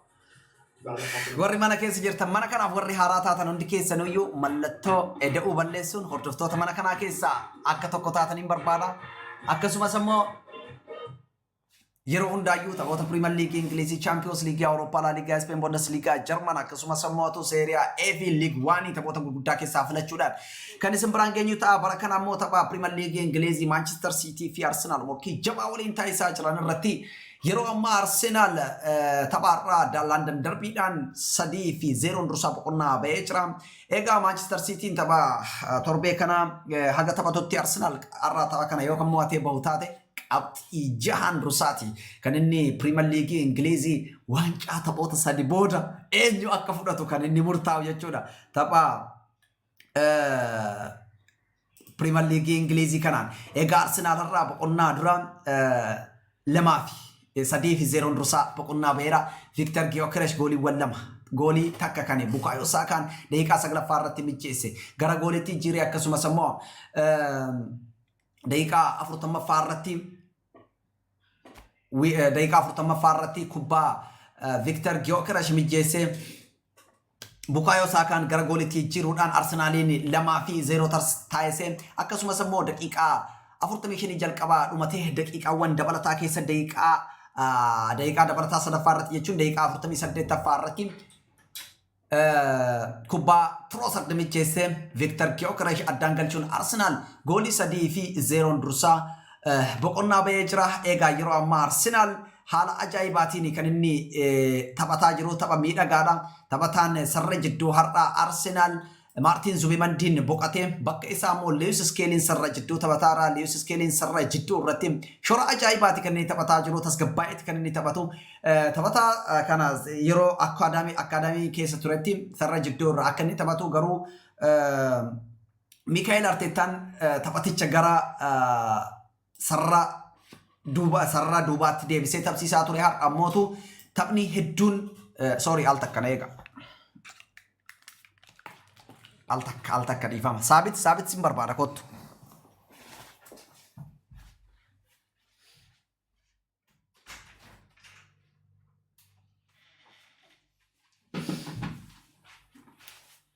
warri mana keessa jirtan mana kanaaf warri haaraa taatan hundi keessaniyyuu mallattoo eda'uu balleessuun hordoftoota mana kanaa keessaa akka tokko taataniin barbaada. Akkasumas immoo yeroo hundaayyuu taphoota Premier League Ingilizii, Champions League, Awurooppaa, La Liga, Spain, Bundesliga, Jarman akkasumas immoo Serie A fi League 1 taphoota gurguddaa keessaa filachuudhaan kan isin biraan geenyu ta'a. Bara kana immoo tapha Premier League Ingilizii, Manchester City fi Arsenal morkii jabaa waliin taasisaa jiran irratti yeroo amma Arsenal taphaarraa London derbiidhaan 3-0 dursaa boqonnaa ba'ee jira. Egaa Manchester City tapha torbee kana haga taphatutti Arsenal arraa tapha kana yoo kan mo'atee bahu taate qabxii 6 dursaati. Kan inni Premier League Ingilizii waancaa taphoota 3 booda eenyu akka fudhatu kan inni murtaa'u jechuudha. Tapha Premier League Ingilizii kanaan egaa Arsenal irraa boqonnaa duraan lamaafi 3-0 dursaa boqonnaa beera. Victor Gyökeres gooliiwwan lama goolii takka kan Bukayo Saakaan daqiiqaa 9ffaa irratti micheesse gara gooliitti jiree akkasumas immoo daqiiqaa 40ffaa irratti kubbaa Victor Gyökeres micheesse Bukayo Saakaan gara gooliitti jiruudhaan Arsenaaliin 2-0 taasise. Akkasumas immoo daqiiqaa 45 jalqabaa dhumatee daqiiqaawwan dabalataa keessa daqiiqaa dabalataa sadaffaa irratti jechuun daqiiqaa 48ffaa irratti kubbaa Trossard micheessee Victor Gyökeres addaan galchuun Arsenaal goolii 3-0 dursaa boqonnaa ba'ee jira. Egaa yeroo ammaa Arsenaal haala ajaa'ibaatiin kan inni taphataa jiru tapha miidhagaadha. Taphataan sarara jidduu har'aa Arsenaal Martin Zubimendi boqotee bakka isaa immoo Lewis Skelly sarara jidduu taphataara. Lewis Skelly sarara jidduu irratti shoora ajaa'ibaati kan inni taphataa jiru. Tasgabbaa'eeti kan inni taphatu. Taphataa kana yeroo akaadaamii keessa turetti sarara jidduu irraa akka inni taphatu garuu Mikel Arteetaan taphaticha gara sarara duubaatti deebisee taphsiisaa ture. Har'a ammootu taphni hedduun al takkana eega. Al takka dhiifama. Saabit sin barbaada kottu.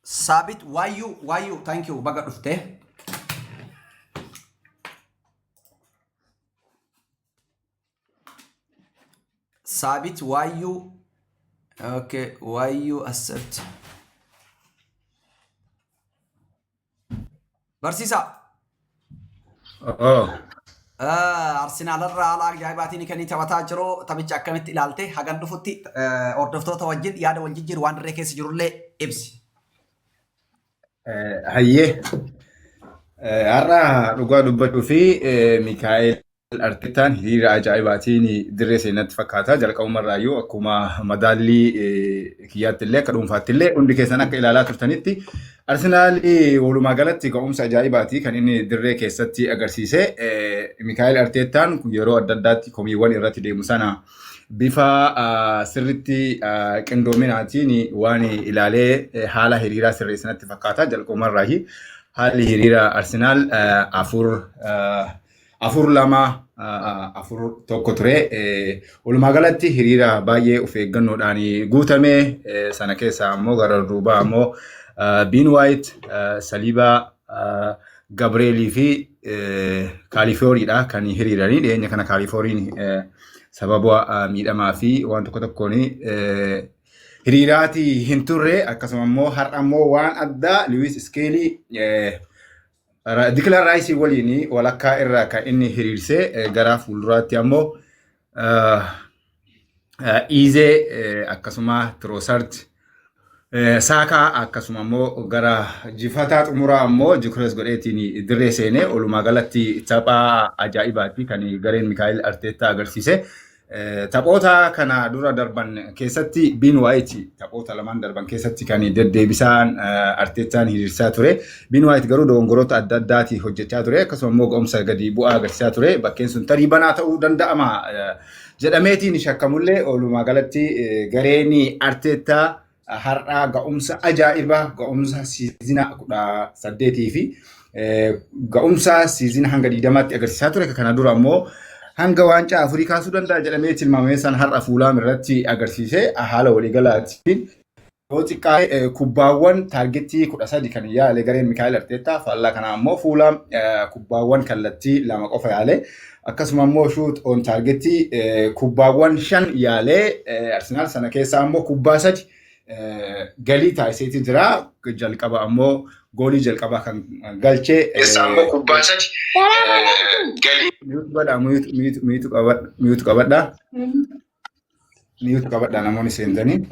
Saabit waayyuu thank you baga dhufte. Saabit waayyuu okay waayyuu accept. Barsiisa. Arsenaal irraa haala ajaa'ibaatiin kan inni taphataa jiru. Taphicha akkamitti ilaalte hagan dhufutti hordoftoota wajjin yaada wal jijjiiru waan dirree keessa jirullee ibsi. Hayyee har'a dhugaa dubbachuu fi Mikel Arteetaan hiriira ajaa'ibaatiin dirree seenatti fakkaata. Jalqabumarraayyuu akkuma madaallii kiyyaatti illee akka dhuunfaatti illee hundi keessan akka ilaalaa turtanitti Arsenaal walumaa galatti ga'umsa ajaa'ibaati kan inni dirree keessatti agarsiise. Mikel Arteetaan yeroo adda addaatti komiiwwan irratti deemu sana bifa sirriitti qindoominaatiin waan ilaalee haala hiriiraa sirreessanatti fakkaata. Jalqabumarraayi haalli hiriira Arsenaal 4-2-4-1 ture. Walumaa galatti hiriira baay'ee of eeggannoodhaan guutame. Sana keessaa ammoo gara duubaa ammoo Ben White, Saliba, Gabriel fi Calafioriidha kan hiriiranii. Dhiyeenya kana Calafiorin sababa miidhamaa fi waan tokkoon hiriiraati hin turre. Akkasuma immoo har'a immoo waan addaa Lewis Skelly Declan Rice waliin walakkaa irraa kan inni hiriirse. Gara fuulduraatti ammoo Eze akkasuma Trossard Saka akkasuma immoo gara jifataa xumuraa ammoo Gyökeres godheetiin dirree seenee walumaa galatti taphaa ajaa'ibaati kan gareen Mikel Arteetaa agarsiise. Taphoota kana dura darban keessatti Ben White taphoota lamaan darban keessatti kan deddeebisaan Arteetaan hiriirsaa ture. Ben White garuu dogongoroota adda addaati hojjechaa ture. Akkasuma immoo ga'umsa gadi bu'aa agarsiisaa ture. Bakkeen sun tarii banaa ta'uu danda'ama jedhameetiin shakkamullee walumaa galatti gareen Arteetaa har'a ga'umsa ajaa'ibaa ga'umsa siizina 18 fi ga'umsa siizina hanga 20tti agarsiisaa ture. Kana dura ammoo hanga waancaa afurii kaasuu danda'a jedhamee tilmaamamee san har'a Fuulaam irratti agarsiise. Haala waliigalaatiin yoo xiqqaa kubbaawwan taargetii 13 kan yaale gareen Mikel Arteetaa. Faallaa kana ammoo Fuulaam kubbaawwan kallattii 2 qofa yaale. Akkasuma immoo shoot on taargetii kubbaawwan 5 yaale. Arsenaal sana keessaa ammoo kubbaa 3 galii taasiseeti jira. Jalqaba ammoo goolii jalqabaa kan galchee ammoo kubbaa 3 galii miyuutu qabadha namoonni seentanii.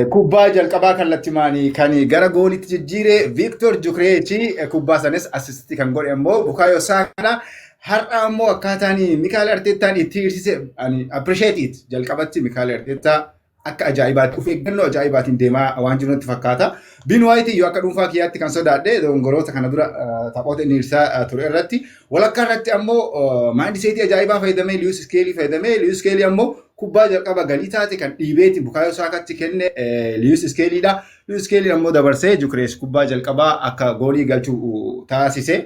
Kubbaa jalqabaa kallattimaanii kan gara gooliitti jijjiire Victor Gyökeres kubbaa sanis assistii kan godhe ammoo Bukayo Sakaadha. Har'a ammoo akkaataan Mikel Arteetaan itti hir'ise ani appreciate it. Jalqabatti Mikel Arteetaa akka ajaa'ibaatti of eeggannoo ajaa'ibaatiin deemaa waan jiru natti fakkaata. Ben White yoo akka dhuunfaa kiyyaatti kan sodaadhe dogongoroota kana dura taphoota inni hir'isaa ture irratti walakkaa irratti ammoo maandiseetii ajaa'ibaa fayyadamee Lewis Skelly fayyadamee Lewis Skelly ammoo kubbaa jalqaba galii taate kan dhiibeeti Bukayo Sakaatti kenne Lewis Skellyidha. Lewis Skelly ammoo dabarsee Gyökeres kubbaa jalqabaa akka goolii galchuu taasise.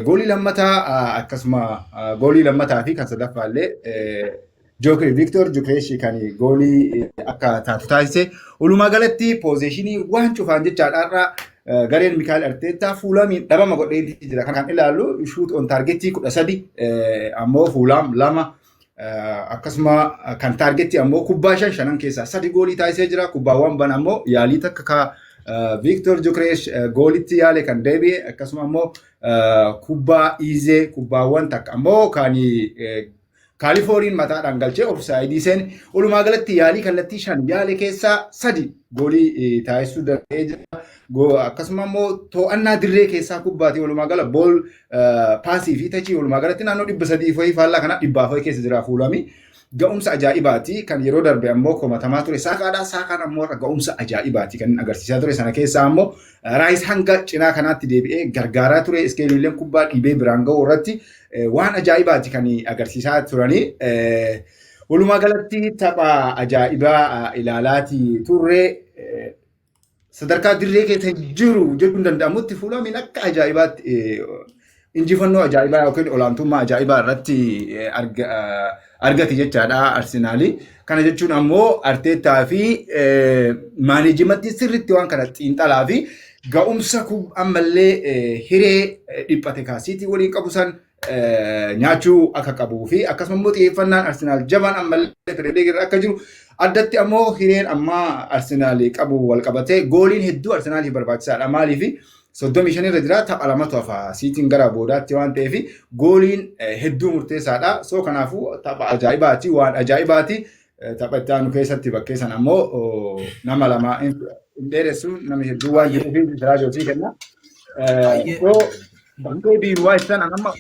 Goolii lammataa akkasuma goolii lammataa fi kan sadaffaa illee Victor Gyökeres kan goolii akka taatu taasise. Walumaa galatti poozeeshinii waan cufaan jechaadha. Gareen Mikel Arteetaa Fuulaamiin dhabama godheetii jira. Kan ilaallu shoot on taargetii 13 ammoo Fuulaam 2 akkasuma kan taargetti ammoo kubbaa shanan keessaa 3 goolii taasisee jira. Kubbaawwan ban ammoo yaalii takka ka Victor Gyökeres goolitti yaale kan deebi'e akkasuma ammoo kubbaa Izee kubbaawwan takka ammoo kan Kaalifooriin mataadhaan galchee ofsaayidii seen walumaa galatti yaalii kallattii 5 yaale keessaa 3 goolii taasisuu danda'ee jira. Akkasuma immoo to'annaa dirree keessaa kubbaati walumaa gala bool paasii fi tachii walumaa galatti naannoo 300 fi faallaa kana 100 keessa jira fuulami. Ga'umsa ajaa'ibaati kan yeroo darbe ammoo komatamaa ture saakaadha. Saakaan ammoo ga'umsa ajaa'ibaati kan agarsiisaa ture sana keessaa ammoo raayis hanga cinaa kanaatti deebi'ee gargaaraa ture. Iskeeliileen kubbaa dhiibee biraan ga'u irratti waan ajaa'ibaati kan agarsiisaa turanii. Walumaa galatti tapha ajaa'ibaa ilaalaati turre. Sadarkaa dirree keessa jiru jechuun danda'amutti fuulamiin akka ajaa'ibaatti injifannoo ajaa'ibaa yookiin olaantummaa ajaa'ibaa irratti argate jechaadha Arsenaalii. Kana jechuun ammoo Arteetaa fi maaneejimentii sirriitti waan kana xiinxalaa fi ga'umsa ammallee hiree dhiphate kaasiitii waliin qabu san nyaachuu akka qabuu fi akkasuma immoo xiyyeeffannaan Arsenaal jabaan ammallee Premier League akka jiru addatti ammoo hireen amma Arsenaal qabu wal qabatee gooliin hedduu Arsenaaliif barbaachisaadha. Maaliif 35 irra jira tapha lamatu hafa siitiin gara boodaatti waan ta'eef gooliin hedduu murteessaadha. So kanaafuu tapha ajaa'ibaati waan ajaa'ibaati. Tapha itti aanu keessatti bakkeessan ammoo nama lama hin dheeressu namni hedduu waan jiruuf Siraaj ofii kenna. Bankee biiruwaa isaan amma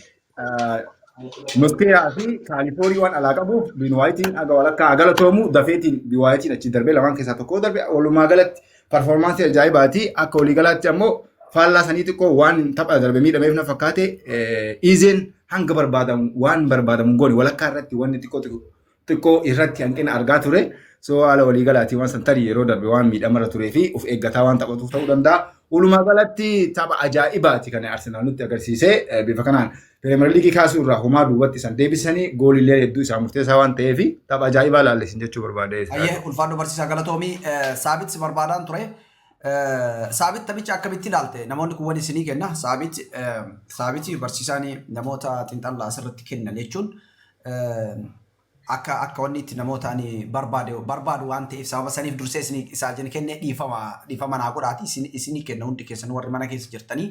Moskeeyaa fi Kaalifoori waan alaa qabuuf biinuwaayitiin aga walakkaa galatoomu dafeetiin biiwaayitiin achi darbee lamaan keessaa tokko darbe walumaa galatti performaansii ajaa'ibaati. Akka walii galaatti ammoo faallaa sanii xiqqoo waan tapha darbe miidhameef na fakkaate Izeen hanga barbaadamu waan barbaadamu goone walakkaa irratti wanni xiqqoo irratti hanqina argaa ture. So haala walii galaatii waan san tarii yeroo darbe waan miidhamarra turee fi of eeggataa waan taphatuuf ta'uu danda'a. Walumaa galatti tapha ajaa'ibaati kan Arsenaal nutti agarsiisee bifa kanaan Premier League kaasuu irraa homaa duubatti san deebisanii gooliilee hedduu isaa murteessaa waan ta'eef tapha ajaa'ibaa laallesin jechuu barbaade. Ayyee ulfaadhu barsiisaa galatoomii Saabit si barbaadaan ture. Saabit taphicha akkamitti ilaalte namoonni kun wani isinii kenna. Saabit barsiisaan namoota xiinxallaa asirratti kennan jechuun akka wanni itti namootaan barbaadu waan ta'eef sababa saniif dursee isaa jenne kennee dhiifama naa godhaati isinii kenna hundi keessan warri mana keessa jirtanii.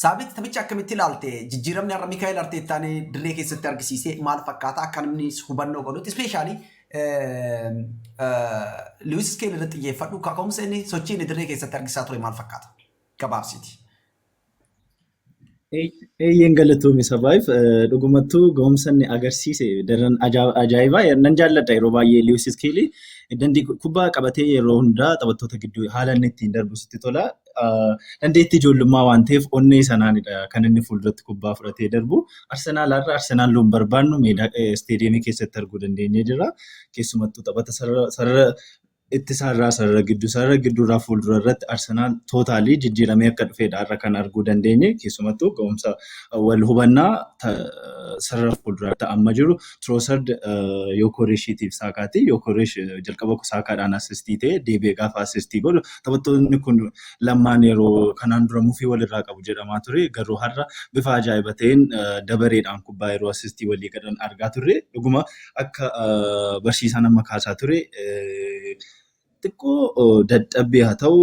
Saabit taphicha akkamitti ilaalte jijjiiramni har'a Miikaayil Arteetaan dirree keessatti argisiisee maal fakkaata akka namni hubannoo godhutti ispeeshaalii Lewis Skelly irratti xiyyeeffadhu kaka'umsa inni sochii inni dirree keessatti argisaa ture maal fakkaata gabaabsiti. Eeyyeen galatoomii sabaaf dhugumattuu ga'umsa inni agarsiise daran ajaa'ibaa nan jaalladha yeroo baay'ee Lewis Skelly dandii kubbaa qabatee yeroo hundaa taphattoota gidduu haala inni ittiin darbu sitti tola. Dandeettii ijoollummaa waan ta'eef onnee sanaanidha kan inni fuulduratti kubbaa fudhatee darbu. Arsenaal loon barbaannu isteediyeemii keessatti arguu dandeenyee jira. Keessumattuu taphata sarara ittisaarraa sarara gidduurraa fuuldura irratti Arsenaal tootaalii jijjiiramee akka dhufedha irra kan arguu dandeenye. Keessumattuu ga'umsa wal hubannaa sarara fuulduraatti amma jiru Trossard Yokoreshiitiif Saakaati. Yokoresh jalqaba Saakaadhaan asistii ta'e deebi'ee gaafa asistii godhu taphattoonni kun lamaan yeroo kanaan dura mufii walirraa qabu jedhamaa ture. Garuu har'a bifa ajaa'iba ta'een dabareedhaan kubbaa yeroo asistii walii qaban argaa turre. Dhuguma akka barsiisaan amma kaasaa ture xiqqoo dadhabbii haa ta'u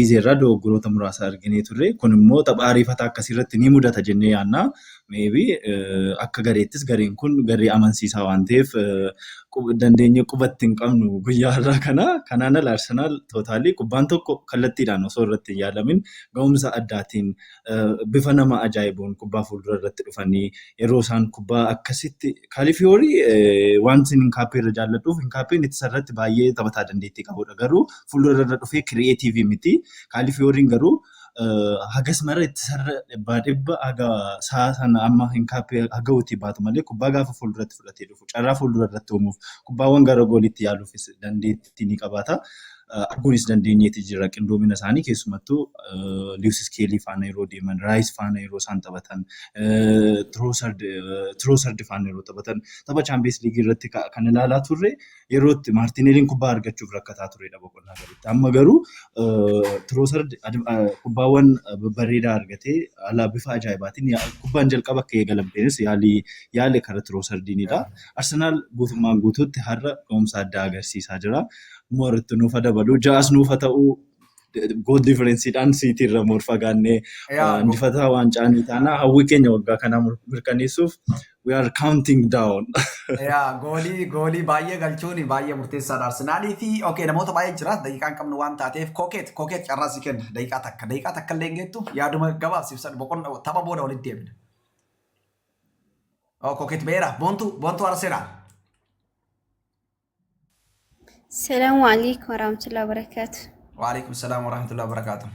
Izeerraa dogoggoroota muraasa arginee turre. Kun immoo tapha ariifataa akkasiirratti ni mudata jennee yaadna. Maybe akka gareettis gareen kun garee amansiisaa waan ta'eef dandeenye qubatti hin qabnu guyyaa irraa kanaan ala Arsenaal tootaalii kubbaan tokko kallattiidhaan osoo irratti hin yaalamin ga'umsa addaatiin bifa nama ajaa'ibuun kubbaa fuuldura irratti dhufanii yeroo isaan kubbaa akkasitti Kaalifiyoorii wanti Hinkaappee irra jaalladhuuf Hinkaappeen ittisa irratti baay'ee taphataa dandeettii qabudha. Garuu fuuldura irra dhufee kireetiivii miti. Kaalifiyooriin garuu hagas mara ittisarra dhibba haga sa'a sana amma Hinkaappee haga utii baatu malee kubbaa gaafa fuulduratti fudhatee dhufu carraa fuuldura irratti uumuuf kubbaawwan gara goolitti yaaluufis dandeettii ni qabaata. arguunis dandeenyeeti jira qindoomina isaanii keessumattuu Lewis Skelly faana yeroo deeman Rice faana yeroo isaan taphatan Trossard faana yeroo taphatan tapha Champions League irratti kan ilaalaa turre yerootti Martinelliin kubbaa argachuuf rakkataa turedha boqonnaa gaditti amma garuu Trossard kubbaawwan bareedaa argatee alaa bifa ajaa'ibaatiin kubbaan jalqaba akka eegalamteenis yaali karaa Trossardinidha. Arsenaal guutummaan guutuutti har'a ga'umsa addaa agarsiisaa jira. Mooritti nuufa dabalu ja'as nuufa ta'uu goal differenceedhaan Cityirra moor fagaannee injifataa waancaa ni taana hawwii keenya waggaa kana mirkaneessuuf we are counting down. Goolii baay'ee galchuun baay'ee murteessaadha Arsenaalii fi namoota baay'ee jira daqiiqaan qabnu waan taateef Koket carraasii kenna daqiiqaa takka illee geettu yaaduma gabaabsiifsan boqonnaa tapha booda walitti deebina. Koket beera bontu Arsenaal. السلام عليكم ورحمة الله وبركاته. وعليكم السلام ورحمة الله وبركاته.